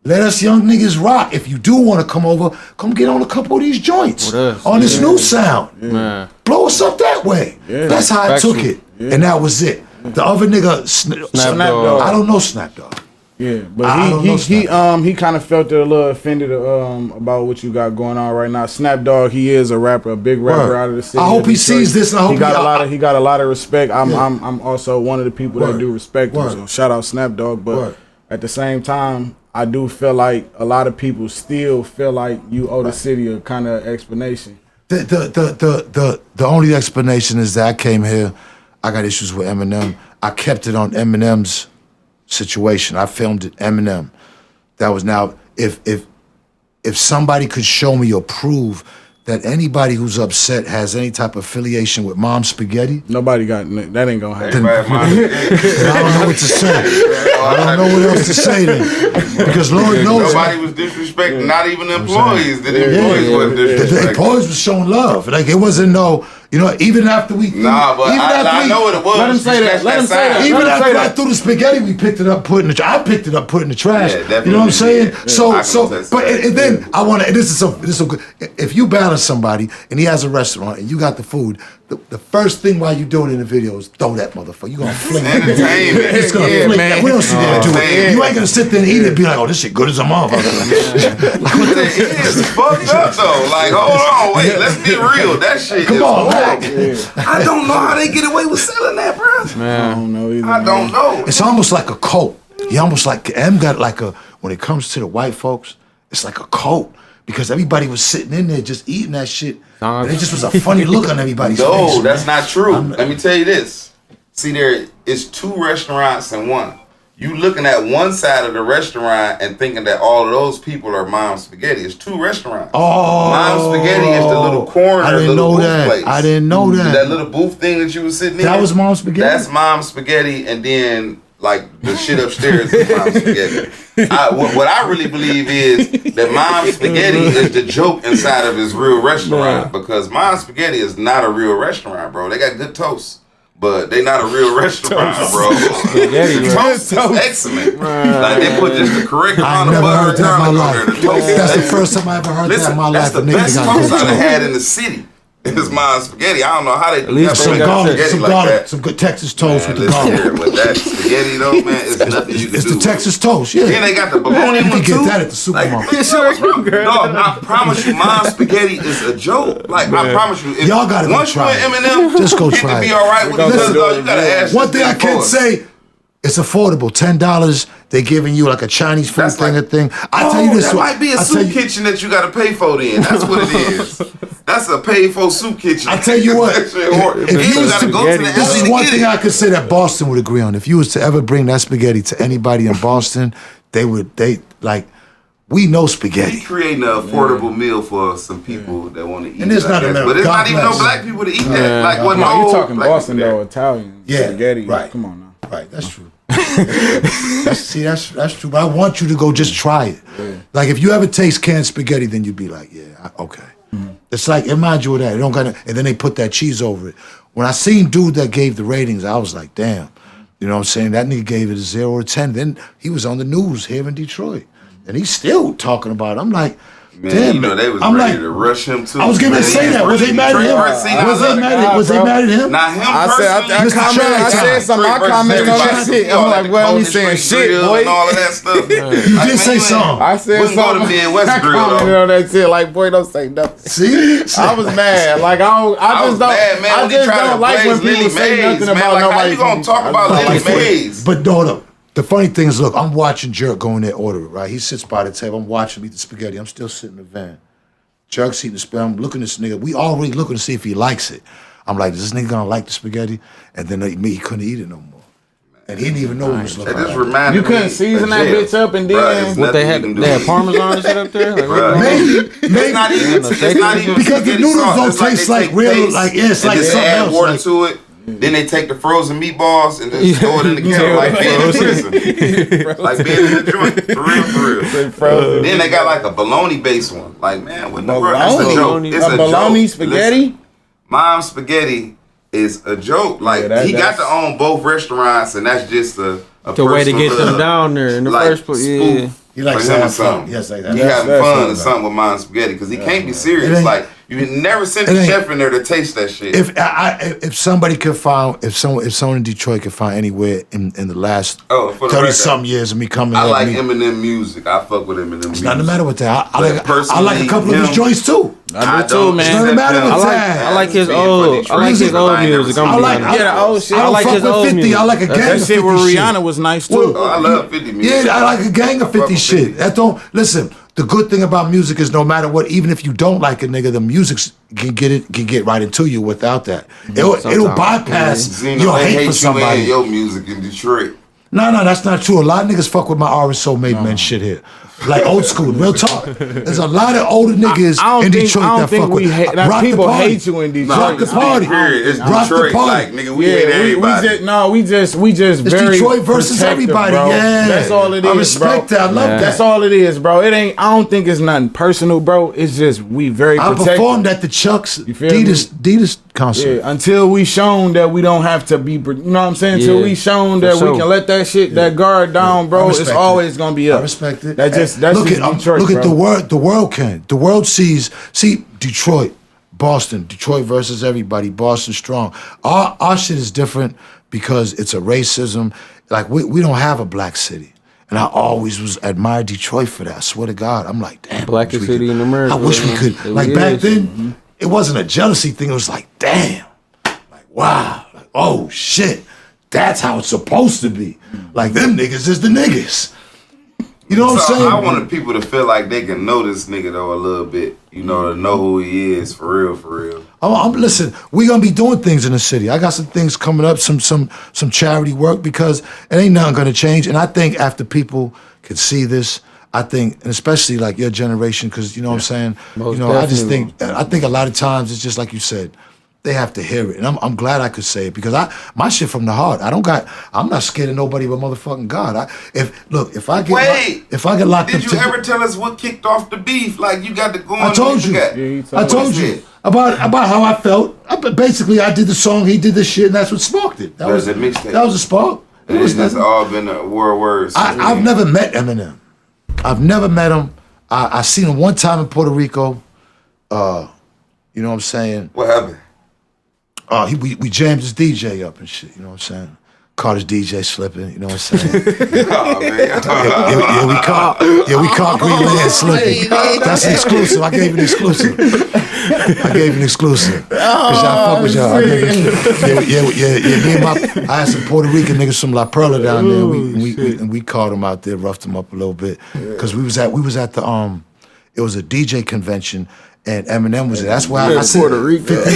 Let us young niggas rock. If you do want to come over, come get on a couple of these joints With us. on this new sound. Man. Blow us up that way. That's how I took it, and that was it. The other nigga, Snap Dogg. I don't know Snap Dogg. Yeah, I but don't know he kind of felt a little offended about what you got going on right now. Snap Dogg, he is a rapper, a big rapper Word. out of the city. I hope of he Detroit. sees this, and I hope he got a lot of respect. I'm also one of the people Word. that do respect him. Word. So shout out Snap Dogg. But Word. at the same time, I do feel like a lot of people still feel like you owe the city a kind of explanation The only explanation is that I came here. I got issues with Eminem. I kept it on Eminem's situation. I filmed it Eminem. That was now if somebody could show me or prove that anybody who's upset has any type of affiliation with Mom Spaghetti. Nobody got that. Ain't gonna happen. I don't know what to say. I don't know what else to say then. Because Lord knows. Nobody was disrespecting, not even the employees. The employees wasn't disrespecting. The employees was showing love. Like it wasn't no, even after we. Nah, but I know what it was. Let him say that. Let him say that. Even after I threw the spaghetti, we picked it up, put it in the I picked it up, put it in the trash. Yeah, definitely. You know what I'm saying? Yeah. And then I want to. This is so good. If you balance somebody and he has a restaurant and you got the food, the first thing while you do it in the video is throw that motherfucker. You gonna fling it. Entertainment. It's gonna fling that. We don't see that do it. You ain't gonna sit there and eat it and be like, oh, this shit good as a motherfucker. It's fucked up though. Like, hold on, wait, let's be real. That shit Come is on, horrible. I don't know how they get away with selling that, bro. Man, I don't know either. I don't know. It's almost like a cult. He almost like M got like a, when it comes to the white folks, it's like a cult. Because everybody was sitting in there just eating that shit. And it just was a funny look on everybody's face. No, that's not true. Let me tell you this. See, there is 2 restaurants in one. You looking at one side of the restaurant and thinking that all of those people are Mom Spaghetti. It's 2 restaurants. Oh, Mom Spaghetti is the little corner, I didn't little know booth that. place. I didn't know that. That little booth thing that you was sitting in. That was Mom Spaghetti? That's Mom Spaghetti, and then like the shit upstairs is Mom Spaghetti. What I really believe is that Mom Spaghetti is the joke inside of his real restaurant, because Mom Spaghetti is not a real restaurant, bro. They got good toast, but they not a real restaurant, bro. Toast is excellent. Like they put just the correct amount of butter and garlic on there. The toast That's the is first time I ever heard that in my life. that's the best toast I've had in the city. It's Mom Spaghetti. I don't know how they do that. Some garlic, some good Texas toast with the garlic. With that spaghetti though, man, it's nothing you can do. It's the Texas toast, yeah. Then they got the bologna You one can too. get that at the supermarket. Dog, I promise you, Mom Spaghetti is a joke. Like I promise you, Y'all gotta go once you try and it. Eminem, Just go you try can it. be all right with it. You gotta ask. One thing I can say, it's affordable. $10. They're giving you like a Chinese food That's thing. I tell you this. that might be a soup kitchen that you gotta pay for. Then that's what it is. That's a paid for soup kitchen. I tell you what. If you gotta go to the This alley is to one get thing it. I could say that Boston would agree on. If you was to ever bring that spaghetti to anybody in Boston, we know spaghetti. He's creating an affordable meal for some people that want to eat. And there's not that. a But it's not even no complex. black people to eat that. Like what? Come on, No, you talking black Boston people though? Italian spaghetti. Right. Come on now. Right, that's true. That's true. But I want you to go just try it. Yeah. Like if you ever taste canned spaghetti, then you'd be like, okay. Mm-hmm. It's like, remind you of that. It don't gotta, and then they put that cheese over it. When I seen dude that gave the ratings, I was like, damn. You know what I'm saying? That nigga gave it a 0 or 10. Then he was on the news here in Detroit, and he's still talking about it. I'm like, Man, damn, you know they was I'm ready like, to rush him too. I was getting ready to say that. Was they mad at him? Was they mad at him? Not him I personally. said something. I commented on that shit. I'm like, well, we saying shit, boy. And all of that stuff. You did say something. I said Wouldn't go to something. Midwest I Grill, commented though. on that shit. Like, boy, don't say nothing. See? I was mad. Like, I just don't like when people say nothing about nobody. How you gonna talk about Lily Mays? But no. The funny thing is, look, I'm watching Jerk go in there order it, right? He sits by the table. I'm watching him eat the spaghetti. I'm still sitting in the van. Jerk's eating the spaghetti. I'm looking at this nigga. We already looking to see if he likes it. I'm like, is this nigga gonna like the spaghetti? And then he couldn't eat it no more. And he didn't even know what it was looking That just like. reminded You me couldn't of season that jail. bitch up and then Bruh, What they nothing you can do. had Parmesan and shit up there? Like, Bruh. Maybe. It's not even Because the spaghetti noodles sauce. don't It's like taste they like take real, paste like, it's and like then something add else. water Like, to it. Then they take the frozen meatballs and just throw it in the kettle like being in prison. Like being in the joint. For real. Then they got like a bologna based one. Like, man, what the world? That's a joke. It's A a bologna joke. spaghetti? Listen, Mom Spaghetti is a joke. Like, he got to own both restaurants, and that's just a the way to get them down there in the first place. Yeah. he likes for to him or have fun. something. Yes, like He that. having fun or something with Mom Spaghetti because he can't be It serious. ain't- Like, you never sent it the ain't- chef in there to taste that shit. If somebody could find, if someone in Detroit could find anywhere in the last for the 30 record, some years of me coming I here, like me, Eminem music. I fuck with Eminem music. it's not the matter with that. I like a personally, couple of his him- joints too. I do too, don't man. It's not the matter with I that. like his Being old funny, I like his Tracy, old I ain't never music. seen I'm I being like honest. Yeah, the old shit. I I don't like fuck his with old 50. music. I like a gang That of shit 50 with shit. Rihanna was nice too. Oh, I love 50 music. Yeah, I like a gang of 50 fuck with shit. 50. That don't listen. the good thing about music is no matter what, even if you don't like a nigga, the music can get right into you without that. It'll bypass your hate for somebody. Your music in Detroit. No, that's not true. A lot of niggas fuck with my R&So Made Men shit here. Like old school, real talk. There's a lot of older niggas in Detroit that fuck with. Rock people the party. Hate you in Detroit. Rock the party. It's Rock Detroit. the party. Like, nigga, we hate everybody. We just it's very Detroit versus everybody. Bro. Yeah, that's all it is. I respect that. I love that. That's all it is, bro. It ain't. I don't think it's nothing personal, bro. It's just we very. I protected. performed at the Chuck's Adidas concert. Yeah, until we shown that we don't have to be. You know what I'm saying? Until we shown that we can let that shit, that guard down, bro. It's always gonna be up. I respect it. That's just Detroit. Look at the world. The world can. The world sees. See Detroit, Boston. Detroit versus everybody. Boston strong. Our shit is different because it's a racism. Like we don't have a black city. And I always was admired Detroit for that. I swear to God. I'm like, damn. Blackest city in America. I wish we could. Like back then, it wasn't a jealousy thing. It was like, damn. Like, wow. Like, oh shit. That's how it's supposed to be. Like them niggas is the niggas. You know what I'm saying? I wanted people to feel like they can know this nigga though a little bit. You know, to know who he is for real, for real. Listen, we gonna be doing things in the city. I got some things coming up, some charity work because it ain't nothing gonna change. And I think after people can see this, I think, and especially like your generation, because you know what I'm saying. Most you know, definitely. I think a lot of times it's just like you said. They have to hear it, and I'm glad I could say it because my shit from the heart. I'm not scared of nobody but motherfucking God. If I get locked up. Did you ever tell us what kicked off the beef? Like you got to go on. I told you. I told you about how I felt. Basically, I did the song, he did the shit, and that's what sparked it. That was a mixtape. That was a spark. That's all been a words. I've never met Eminem. I've never met him. I seen him one time in Puerto Rico. You know what I'm saying? What happened? We jammed his DJ up and shit, you know what I'm saying? Caught his DJ slipping, you know what I'm saying? Oh, man. we caught Greenland slipping. That's an exclusive. I gave an exclusive. Cause y'all fuck with y'all. Me and I had some Puerto Rican niggas from La Perla down there. And we caught them out there, roughed them up a little bit. Cause we was at the it was a DJ convention. And Eminem was there. That's why I said Puerto Rico. 50,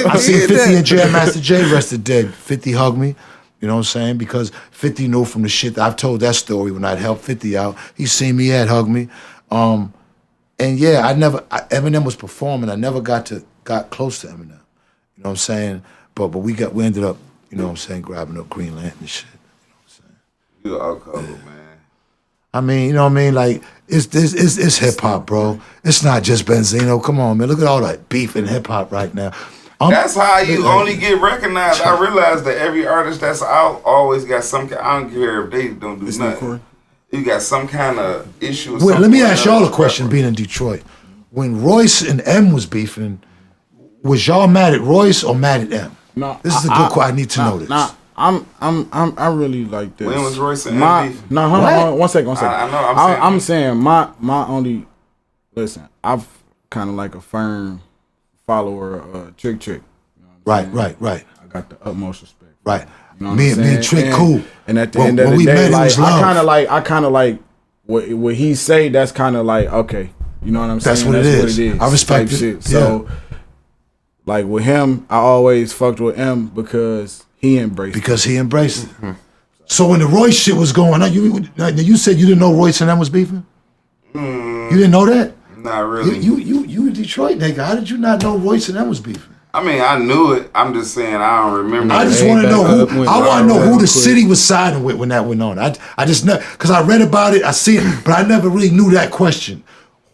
I seen 50 and Jam Master Jay rested dead. 50 hugged me, you know what I'm saying? Because 50 knew from the shit that I've told that story when I'd helped 50 out. He seen me, had hugged me. And yeah, Eminem was performing. I never got close to Eminem. You know what I'm saying? But we ended up, you know what I'm saying, grabbing up Green Lantern and shit. You know what I'm saying? You all covered, man. I mean, you know what I mean? Like, it's hip-hop, bro. It's not just Benzino. Come on, man. Look at all that beef in hip-hop right now. That's how you only get recognized. I realize that every artist that's out always got some kind. I don't care if they don't do nothing. You got some kind of issue. Wait, let me ask y'all a question being in Detroit. When Royce and M was beefing, was y'all mad at Royce or mad at M? No. This is a good question. I need to know this. I really like this. When was Royce and M beefing? No, hold on, one second. I know. I'm saying my only listen. I've kind of like a firm follower of Trick. You know Right. I got the utmost respect. Right. You know me and Trick cool. And at the end of the day, like I kind of like what he say. That's kind of like okay. You know what I'm saying? That's what it is. I respect it. Shit. So like with him, I always fucked with M because he embraced it. Mm-hmm. So when the Royce shit was going on, you said you didn't know Royce and them was beefing? You didn't know that? Not really. You a Detroit nigga. How did you not know Royce and them was beefing? I mean, I knew it. I'm just saying I don't remember. I just want to know who the city was siding with when that went on. I just know because I read about it, I see it, but I never really knew that question.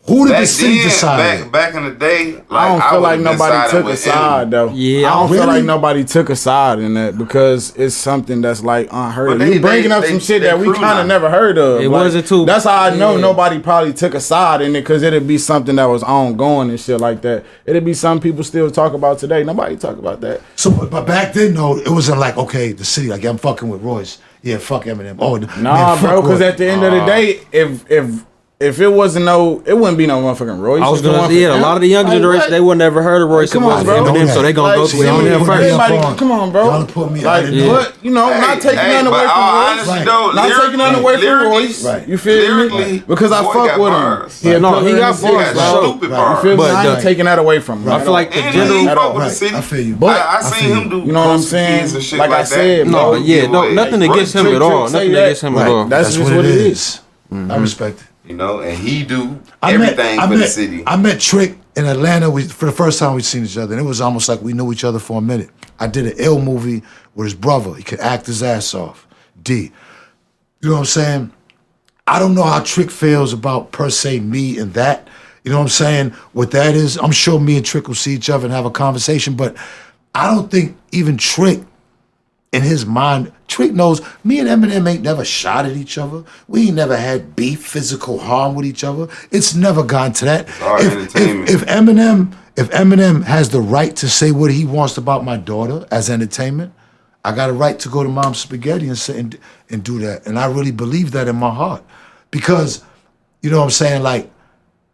Who did the city decide? Back in the day, like, I don't feel like nobody took a side though. Yeah, I don't feel like nobody took a side in that because it's something that's like unheard of. You bringing up some shit that we kind of never heard of. It wasn't too. That's how I know nobody probably took a side in it because it'd be something that was ongoing and shit like that. It'd be some people still talk about today. Nobody talk about that. So, but back then though, it wasn't like okay, the city like I'm fucking with Royce. Yeah, fuck Eminem. Oh, nah, bro. Because at the end of the day, if if it wasn't it wouldn't be no motherfucking Royce. I was gonna say, a lot of the younger generation, they would never heard of Royce. Come on, bro. Eminem, so they gonna go through Eminem first. Everybody, come on, bro. Y'all put me like, but not taking nothing away from Royce. Not taking nothing away from Royce. Right. You feel me? Because I fuck with him. He got bars. Stupid bars. You feel me? I ain't taking that away from him. I feel like the general. I feel you. But I seen him do. You know what I'm saying? Like I said, no, nothing against him at all. Nothing against him at all. That's just what it is. I respect it. You know, and he do everything for the city. I met Trick in Atlanta. For the first time we'd seen each other, and it was almost like we knew each other for a minute. I did an ill movie with his brother. He could act his ass off. D. You know what I'm saying? I don't know how Trick feels about, per se, me and that. You know what I'm saying? What that is, I'm sure me and Trick will see each other and have a conversation, but I don't think even Trick, in his mind, Trick knows me and Eminem ain't never shot at each other. We ain't never had beef, physical harm with each other. It's never gone to that. If Eminem has the right to say what he wants about my daughter as entertainment, I got a right to go to Mom's Spaghetti and say and do that. And I really believe that in my heart. Because, you know what I'm saying, like,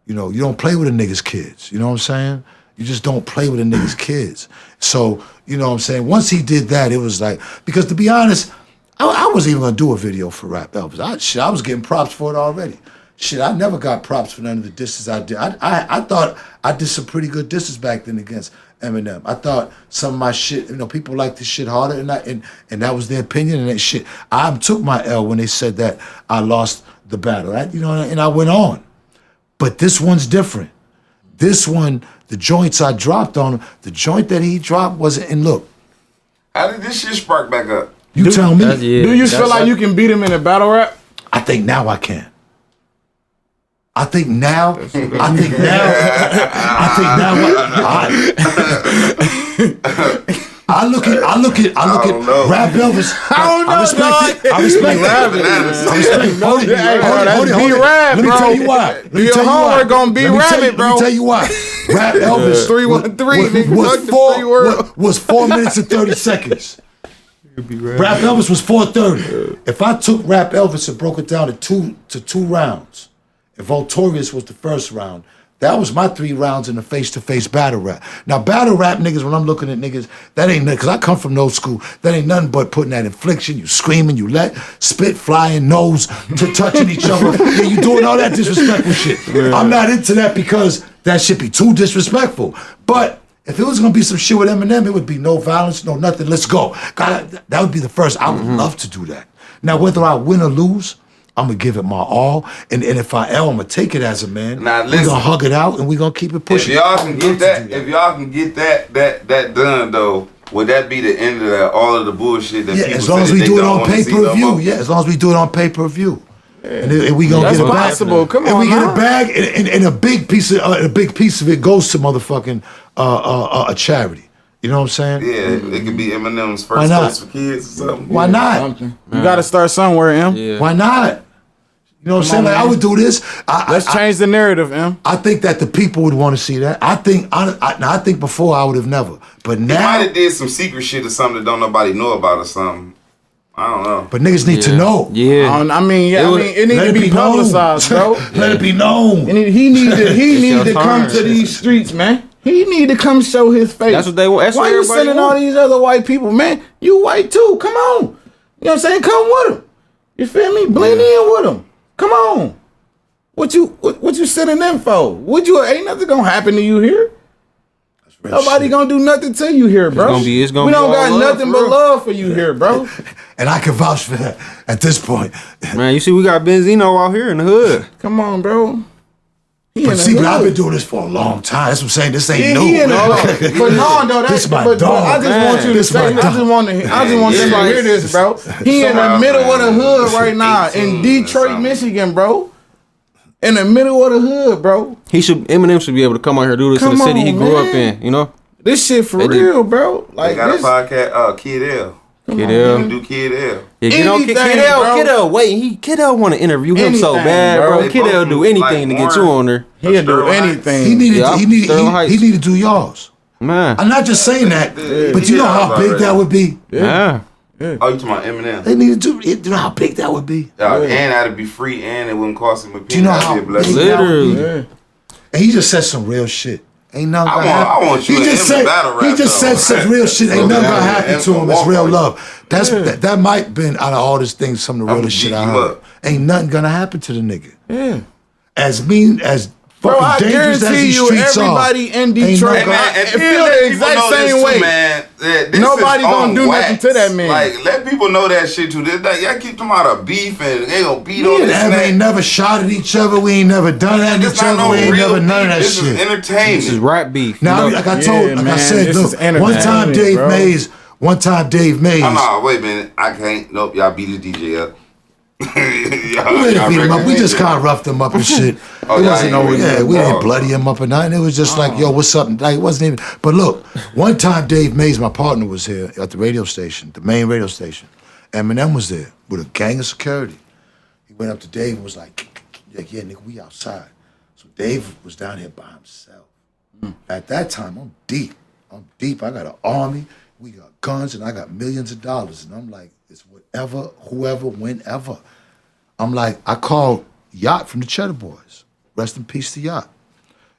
you know, you don't play with a nigga's kids. You know what I'm saying? You just don't play with a nigga's kids. So, you know what I'm saying? Once he did that, it was like, because to be honest, I wasn't even gonna do a video for Rap Elvis. I was getting props for it already. Shit, I never got props for none of the disses I did. I thought I did some pretty good disses back then against Eminem. I thought some of my shit, you know, people like this shit harder, and that was their opinion, and that shit. I took my L when they said that I lost the battle, right? You know, and I went on. But this one's different. This one, the joints I dropped on him, the joint that he dropped wasn't, and look. How did this shit spark back up? You tell me. Do you feel like you can beat him in a battle rap? I think now I can. I think now. Rap Elvis. I respect it. I respect it. Hold it. Let me tell you why. Your homework gonna be Rabbit, bro. Let me tell you why. Rap Elvis 313 was 4 minutes and 30 seconds. Rap Elvis was 4:30. If I took Rap Elvis and broke it down to two rounds, and Voltorious was the first round, that was my 3 rounds in the face-to-face battle rap. Now, battle rap niggas, when I'm looking at niggas, that ain't nothing, because I come from no school, that ain't nothing but putting that infliction, you screaming, you spit flying, nose to touching each other. Yeah, you doing all that disrespectful shit. Yeah. I'm not into that because that shit be too disrespectful. But if it was gonna be some shit with Eminem, it would be no violence, no nothing, let's go. God, that would be the first. I would love to do that. Now, whether I win or lose, I'm gonna give it my all, and if I am, I'm gonna take it as a man. Now, we're gonna hug it out, and we're gonna keep it pushing. If y'all can get that done though, would that be the end of all of the bullshit that people as long as we do it on pay-per-view. Yeah, as long as we do it on pay-per-view. And we gonna get a bag. Come on, and we get a bag, and a big piece of it goes to motherfucking a charity. You know what I'm saying? Yeah, it could be Eminem's first post for kids or something. Why not? You got to start somewhere, Em. Yeah. Why not? You know what I'm saying? Like, I would do this. Let's change the narrative, Em. I think that the people would want to see that. I think before I would have never, but now he might have did some secret shit or something that don't nobody know about or something. I don't know. But niggas need to know. Yeah. It needs to be publicized, bro. Let it be known. And he need to come to these streets, man. He need to come show his face. That's what they want. Why you sending all these other white people, man? You white too. Come on. You know what I'm saying? Come with them. You feel me? Blend in with them. Come on. What you sending them for? Ain't nothing gonna happen to you here. Nobody gonna do nothing to you here, bro. We don't got nothing but love for you here, bro. And I can vouch for that at this point. Man, you see, we got Benzino out here in the hood. Come on, bro. But I've been doing this for a long time. That's what I'm saying. This ain't new. But no, though, this my dog. I just want you to say. I just want them to hear this, bro. He in the middle of the hood right now in Detroit, Michigan, bro. In the middle of the hood, bro. Eminem should be able to come out here and do this in the city he grew up in. You know, this shit for real, bro. Like, they got a podcast, Kid L. Kid L. You can do Kid L. Yeah, get on Kid L. Wait, Kid L want to interview him so bad, bro. Kid L do anything to get you on there. He'll do anything. He need to do yours. Man, I'm not just saying that, but you know how big that would be. Yeah. Yeah. Oh, you talking about Eminem? They need to do. You know how big that would be. And that'd be free, and it wouldn't cost him a penny. Do you know how That'd be a big blessing. that would be? Literally. And he just said some real shit. Ain't nothing gonna happen. I want you he to just end said, the battle rap. He just said some real shit. Ain't nothing gonna happen to him. It's real love. That might have been out of all this things some of the realest shit I heard. Ain't nothing gonna happen to the nigga. Yeah. As mean as Bro, I fucking dangerous as guarantee these you, streets everybody are. in Detroit, Ain't no- it feel the exact same way. Man, this Nobody is gonna on do wax. nothing to that man. Like, let people know that shit too. Y'all keep talking about a beef and they gonna beat Me on and this Em and ain't that. never shot at each other. We ain't never done at This each not other. no We ain't real never none of that beef. This shit. is entertainment. This is rap beef. Now, You know? like I told, Yeah, like I man, said, this look, is entertainment, bro. One time Dave Mays. Oh, no, wait a minute. I can't. Nope, y'all beat this DJ up. We didn't beat him up. We just kind of roughed him up and shit. Oh, it y'all wasn't ain't no, really we didn't ball. bloody him up or nothing. It was just like, yo, what's up? Like, it wasn't even. But look, one time Dave Mays, my partner, was here at the radio station, the main radio station. Eminem was there with a gang of security. He went up to Dave and was like, yeah, nigga, we outside. So Dave was down here by himself. At that time, I'm deep. I got an army. We got guns, and I got millions of dollars. And I'm like, it's whatever, whoever, whenever. I'm like, I called Yacht from the Cheddar Boys. Rest in peace to Yacht.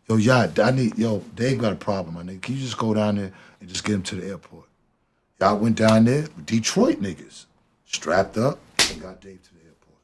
Yo, Yacht, Dave got a problem, my nigga. Can you just go down there and just get him to the airport? Yacht went down there with Detroit niggas, strapped up, and got Dave to the airport.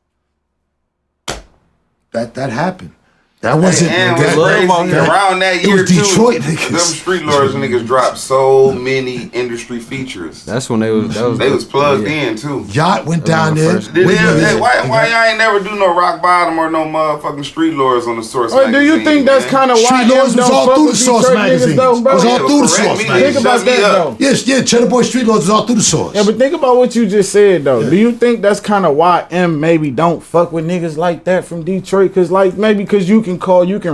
That happened. That wasn't. And that, what's crazy, around that it year was Detroit too, niggas. them Street Lords niggas dropped so many industry features. That's when they was plugged in too. Yacht went down there. Why y'all ain't never do no Rock Bottom or no motherfucking Street Lords on the Source Wait, magazine? do you think that's kind of why Street Lords them was don't all fuck through with the Source Detroit niggas magazine. though, It bro? was all through the correct Source me, magazine. Think about Shut me that up. though. Yes, Cheddar Boy Street Lords was all through the Source. Yeah, but think about what you just said though. Do you think that's kind of why M maybe don't fuck with niggas like that from Detroit? Cause like maybe cause you can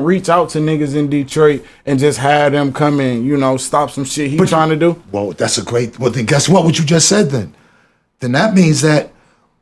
reach out to niggas in Detroit and just have them come in, stop some shit he trying to do. Well, that's a great. Well, then guess what you just said then? Then that means that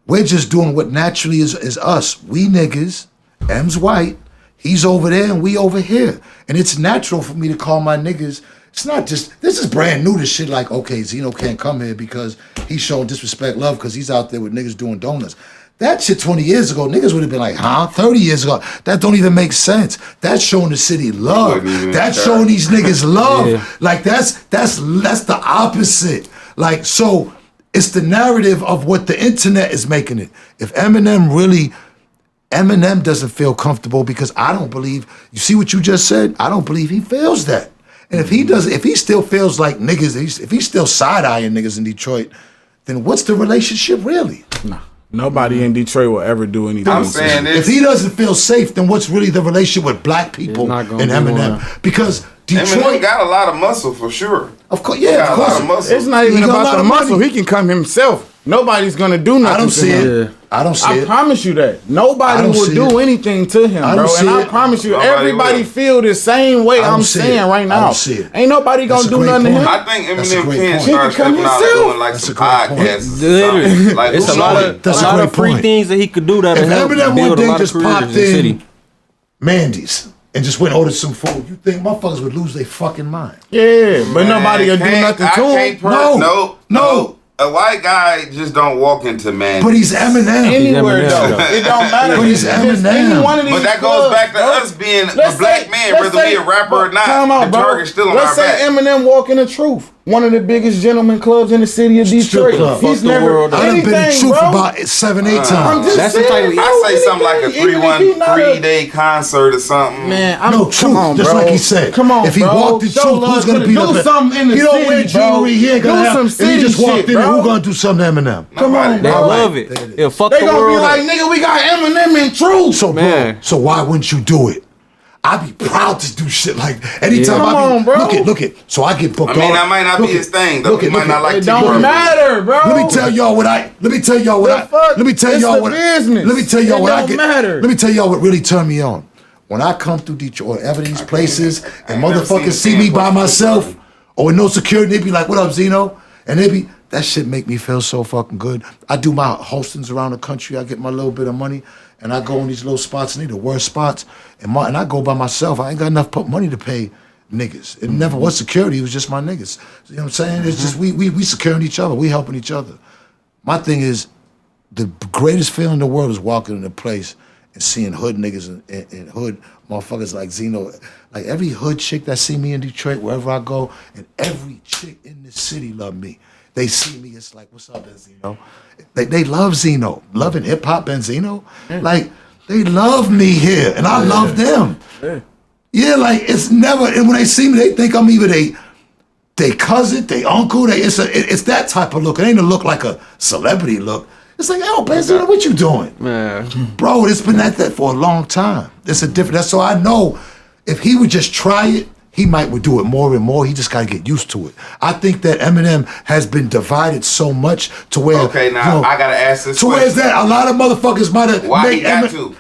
we're just doing what naturally is us. We niggas, M's white, he's over there and we over here. And it's natural for me to call my niggas. It's not just, this is brand new to shit like, okay, Zeno can't come here because he's showing disrespect love because he's out there with niggas doing donuts. That shit 20 years ago, niggas would have been like, huh? 30 years ago, that don't even make sense. That's showing the city love. That's showing these niggas love. Yeah. Like that's the opposite. Like, so it's the narrative of what the internet is making it. If Eminem doesn't feel comfortable because I don't believe, you see what you just said? I don't believe he feels that. And if he still feels like niggas, if he's still side-eyeing niggas in Detroit, then what's the relationship really? Nah. Nobody in Detroit will ever do anything. I'm saying this. If he doesn't feel safe, then what's really the relationship with black people It's not and gonna be Eminem? one. Because Detroit, Eminem got a lot of muscle for sure. of course, He yeah, got of a lot course. of muscle. It's not He even got a about lot the of muscle. money. He can come himself. Nobody's gonna do nothing. I don't to see him. it. I don't see I it. promise you that. I Nobody don't will see do it. anything to him, I bro. don't And see I it. promise you, Nobody everybody will. feel the same way I don't I'm see saying it. right I now. don't see it. Ain't nobody That's gonna a do great nothing to point. him. I think That's a Eminem great can point. start He can come stepping out and himself. doing like That's some a great point. podcasts. or Literally. something. Like, It's who a lot knows? of That's a lot great of free point. things that he could do that If help Eminem one build a day lot of just careers popped in the city. in Mandy's and just went and ordered some food, you think motherfuckers would lose their fucking mind? Yeah, but nobody will do Can't- nothing I to can't him. No. A white guy just don't walk into man. But he's Eminem. Anywhere Eminem, though, though. it don't matter. But he's It's just Eminem. any one of these But that goes clubs, back to bro. us being Let's a black say- man, let's whether we say- a rapper or not. Time out, The bro. target's still on Let's our say back. Eminem walking the truth. One of the biggest gentleman clubs in the city of Detroit. club. He's Fuck the never world up. I done been in anything, truth bro. about 7-8 I'm times. just That's the saying, type of- bro, I say something like a anything, even if he not a- 3-day concert or something. Man, No, truth, come on, just bro. like he said. Come on, if he bro. walked the Show truth, love who's gonna to beat do up? something in the He don't city, wear jewelry. He ain't bro. gonna Do have. some If he city just walked shit, in, bro. who gonna do something to Eminem? Come on, They bro. love it. It'll fuck They the gonna be world like, up. nigga, we got Eminem in truth. So, bro, Man. so why wouldn't you do it? I'd be proud to do shit like anytime Yeah. I be, Come on, bro. Look it. So I get booked. I mean, all- that might not look be it, his thing, though. look He it, might look not it. like It T. don't Murphy. matter, bro. Let me tell y'all what I. Let me tell y'all what The I. fuck? Let me tell It's y'all the what. business. Let me tell y'all It what I don't get. matter. Let me tell y'all what really turned me on. When I come through Detroit, or ever these places, and ain't never seen motherfuckers the see me fan by push myself, Detroit. or with no security, they be like, "What up, Zeno?" And they be that shit make me feel so fucking good. I do my hostings around the country. I get my little bit of money, and I go in these little spots, and they the worst spots. And I go by myself. I ain't got enough money to pay niggas. It never was security. It was just my niggas. You know what I'm saying? It's just we securing each other. We helping each other. My thing is, the greatest feeling in the world is walking in a place and seeing hood niggas and hood motherfuckers like Zeno. Like every hood chick that see me in Detroit, wherever I go, and every chick in this city love me. They see me, it's like, what's up, Benzino? They love Zeno. Loving hip hop, Benzino. Like, they love me here, and I love them. Yeah, like it's never. And when they see me, they think I'm either they cousin, they uncle. It's that type of look. It ain't a look like a celebrity look. It's like, oh, Benzino, what you doing? Man. Bro, it's been at that for a long time. It's a different. That's so I know if he would just try it, he would do it more and more. He just got to get used to it. I think that Eminem has been divided so much to where. Okay, now I gotta ask this. To where is that a lot of motherfuckers might have. Why he got to?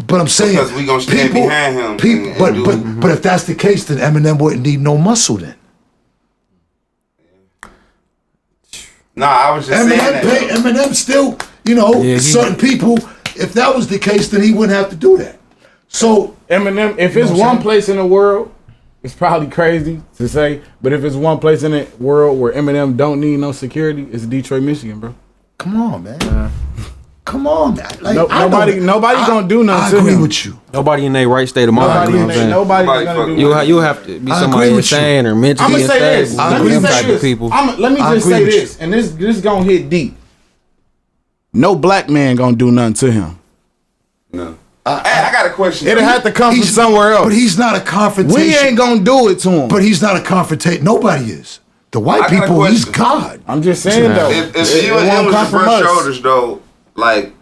But I'm saying because we gonna stand behind him. But if that's the case, then Eminem wouldn't need no muscle then. Nah, I was just saying that. Eminem still, certain people. If that was the case, then he wouldn't have to do that. So Eminem, if it's one place in the world, it's probably crazy to say, but if it's one place in the world where Eminem don't need no security, it's Detroit, Michigan, bro. Come on, man. Come on, man. Like, nobody gonna do nothing to him. I agree with you. Nobody in their right state of mind. Nobody's gonna do nothing. You have to be somebody insane or mentally unstable. Let me just say this, and this gonna hit deep. No black man gonna do nothing to him. No. I got a question. It'll have to come from somewhere else. But he's not a confrontation. We ain't gonna do it to him. But he's not a confrontation. Nobody is. The white people, he's God. I'm just saying though. If you and him was brush shoulders though, like,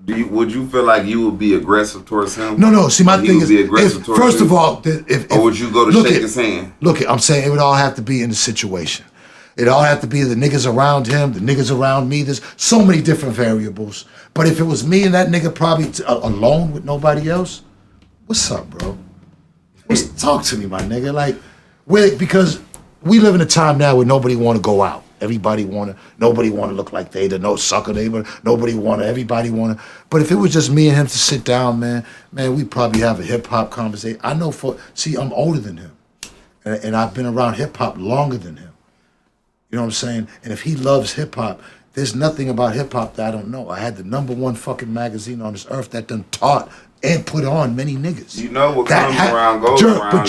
would you feel like you would be aggressive towards him? No. See, my thing is, first of all, or would you go to shake his hand? Look, I'm saying it would all have to be in the situation. It all have to be the niggas around him, the niggas around me. There's so many different variables. But if it was me and that nigga probably alone with nobody else, what's up, bro? Talk to me, my nigga. Like, because we live in a time now where nobody want to go out. Nobody want to look like they the no sucker neighbor. Everybody want to. But if it was just me and him to sit down, man, we'd probably have a hip hop conversation. I know I'm older than him. And I've been around hip hop longer than him. You know what I'm saying? And if he loves hip hop, there's nothing about hip hop that I don't know. I had the #1 fucking magazine on this earth that done taught and put on many niggas. You know what comes around goes around.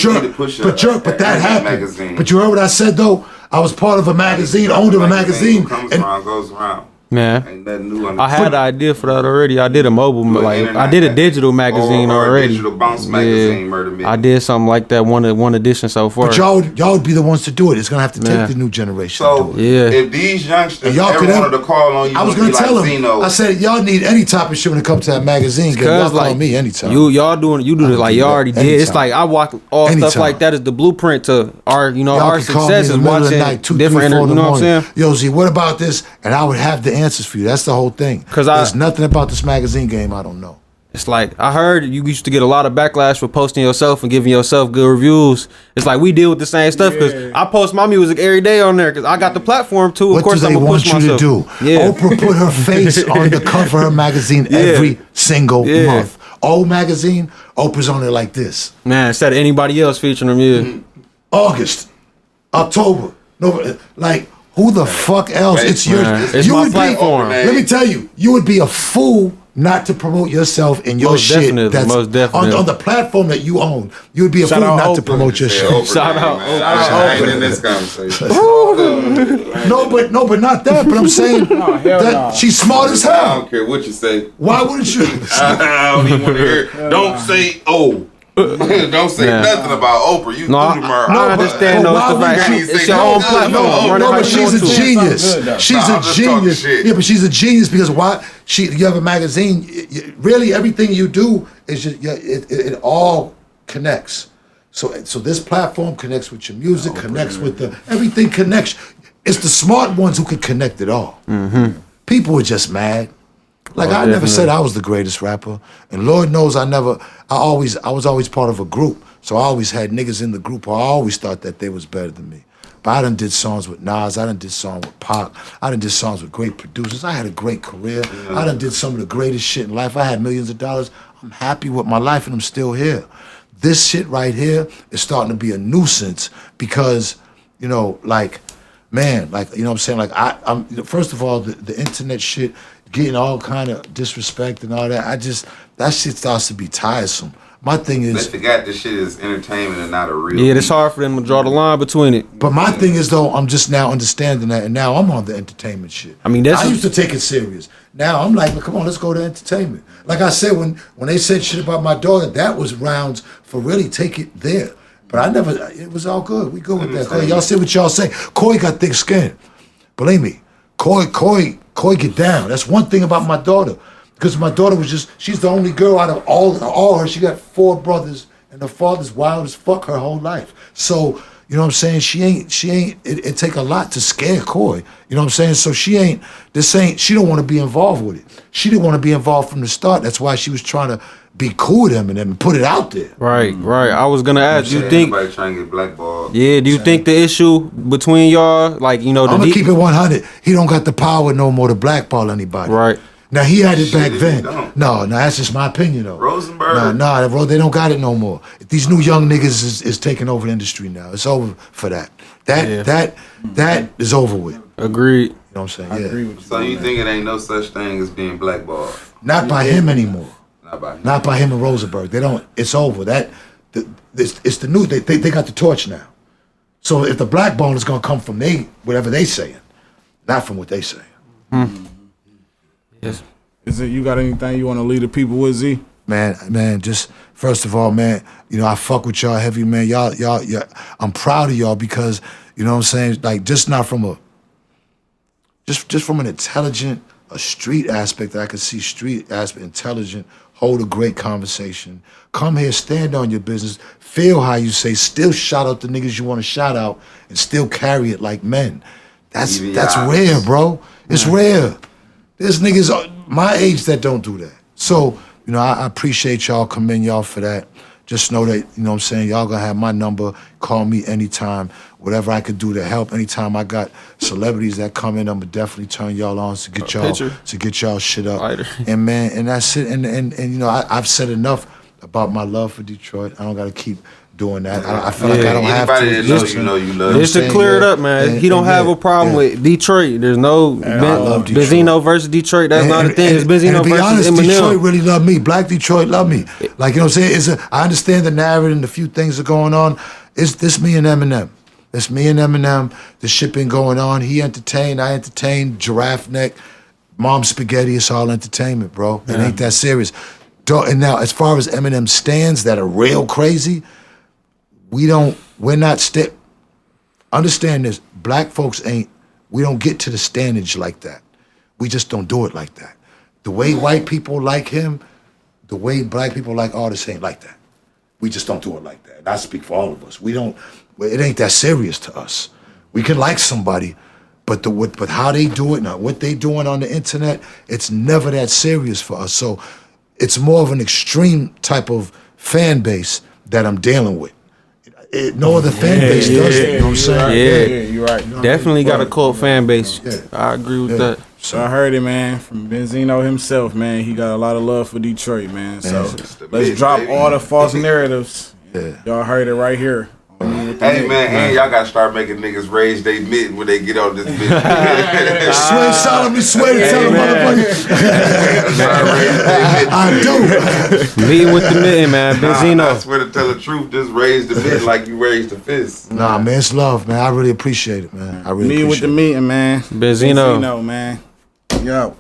But that happened. Magazine. But you heard what I said though? I was part of a magazine, owned of a magazine. What comes around goes around. Man, ain't nothing new on I had an idea for that already. I did a mobile, I did a digital magazine already. Digital bounce magazine, Murder Me. I did something like that, one edition so far. But y'all would be the ones to do it. It's gonna have to take the new generation. So to do it. if these youngsters ever wanted to call on you, I was gonna tell them. Zeno, I said y'all need any type of shit when it comes to that magazine. Y'all call me anytime. Y'all do it like y'all already did. It's like I watch all stuff like that is the blueprint to our our success is watching different. You know what I'm saying? Yo, Z, what about this? And I would have the answers for you. That's the whole thing. Because there's nothing about this magazine game I don't know. It's like I heard you used to get a lot of backlash for posting yourself and giving yourself good reviews. It's like we deal with the same stuff because I post my music every day on there because I got the platform too. Of course, I'm gonna push myself. What do they want you to do? Yeah. Oprah put her face on the cover of her magazine every single month. Old magazine, Oprah's on it like this. Man, instead of anybody else featuring them, August, October, November, like. Who the fuck else? It's yours. It's my platform. Let me tell you, you would be a fool not to promote yourself and your shit. That's most definitely on the platform that you own. You would be a fool not to promote your shit. Shout out. I ain't in this conversation. No, but not that. But I'm saying that she's smart as hell. I don't care what you say. Why wouldn't you? I don't even want to hear. Don't say don't say nothing about Oprah. You I understand though. It's your own platform. No, but she's a genius. She's a genius. Yeah, but she's a genius because why? You have a magazine. Really, everything you do is just it all connects. So this platform connects with your music, connects with everything connects. It's the smart ones who can connect it all. Mm-hmm. People were just mad. Like I never said I was the greatest rapper, and Lord knows I was always part of a group, so I always had niggas in the group. I always thought that they was better than me. But I done did songs with Nas, I done did songs with Pac, I done did songs with great producers. I had a great career. I done did some of the greatest shit in life. I had millions of dollars. I'm happy with my life, and I'm still here. This shit right here is starting to be a nuisance because, man, like, you know what I'm saying? Like, I'm first of all, the internet shit, getting all kind of disrespect and all that, that shit starts to be tiresome. My thing is... They forgot this shit is entertainment and not a real Yeah, it's hard for them to draw the line between it. But my thing is, though, I'm just now understanding that, and now I'm on the entertainment shit. I mean, I used to take it serious. Now I'm like, well, come on, let's go to entertainment. Like I said, when they said shit about my daughter, that was rounds for really take it there. But it was all good. We good with that. Y'all say what y'all say. Coy got thick skin. Believe me, Coy get down. That's one thing about my daughter. Because my daughter she's the only girl out of all her. She got 4 brothers, and her father's wild as fuck her whole life. So, you know what I'm saying? It take a lot to scare Coy. You know what I'm saying? So she don't want to be involved with it. She didn't want to be involved from the start. That's why she was trying to be cool with Eminem and put it out there. Right. I was gonna ask, do you think everybody trying to get blackballed? Yeah, do you think the issue between y'all, like, you know, I'm gonna keep it 100. He don't got the power no more to blackball anybody. Right. Now he had it back then. No, that's just my opinion though. Rosenberg. They don't got it no more. These new young niggas is taking over the industry now. It's over for that. That is over with. Agreed. You know what I'm saying? I agree with you. So you think it ain't no such thing as being blackballed? Not by him anymore. Not by him and Rosenberg. They don't. It's over. It's the new. They got the torch now. So if the blackball is gonna come from whatever they saying, not from what they saying. Yes. Is it, you got anything you want to leave the people with, Z? Man, just first of all, man, you know, I fuck with y'all heavy, man. Y'all, I'm proud of y'all because, you know what I'm saying? Like, just not from just from an intelligent, a street aspect that I can see street aspect, intelligent, hold a great conversation. Come here, stand on your business, feel how you say, still shout out the niggas you want to shout out and still carry it like men. That's rare, bro. It's rare. There's niggas my age that don't do that. So, you know, I appreciate y'all, commend y'all for that. Just know that, you know what I'm saying, y'all gonna have my number. Call me anytime. Whatever I could do to help. Anytime I got celebrities that come in, I'm gonna definitely turn y'all on to get y'all shit up. Lighter. And man, and that's it. And you know, I've said enough about my love for Detroit. I don't gotta keep doing that. I feel like I don't have to. Anybody that know you love. Just to clear it up, man. He don't have a problem with Detroit. There's no Benzino versus Detroit. That's not a thing. It's Benzino and to be versus honest, Eminem. Detroit really love me. Black Detroit love me. Like, you know what I'm saying? I understand the narrative and the few things that are going on. It's this me and Eminem. It's me and Eminem. The shit been going on. He entertained. I entertained. Giraffe neck. Mom spaghetti. It's all entertainment, bro. It ain't that serious. And now, as far as Eminem stands that are real crazy, we're not understand this, black folks we don't get to the standage like that. We just don't do it like that. The way white people like him, the way black people like artists ain't like that. We just don't do it like that. And I speak for all of us. It ain't that serious to us. We can like somebody, but how they do it now, what they doing on the internet, it's never that serious for us. So it's more of an extreme type of fan base that I'm dealing with. No other fan base does it. You know what I'm saying? Yeah, you're right. Definitely got a cult fan base. Yeah. I agree with that. So I heard it, man, from Benzino himself, man. He got a lot of love for Detroit, man. So let's drop all the false narratives. Yeah. Y'all heard it right here. Hey, man, and y'all gotta start making niggas raise their mitten when they get on this bitch. Swear solemnly, swear to tell them, motherfucker. I do. Meeting with the mitten, man. Benzino. I swear to tell the truth, just raise the mitten like you raised the fist. Nah, man, it's love, man. I really appreciate it, man. I really Meeting with the meeting, man. Benzino, man. Yo.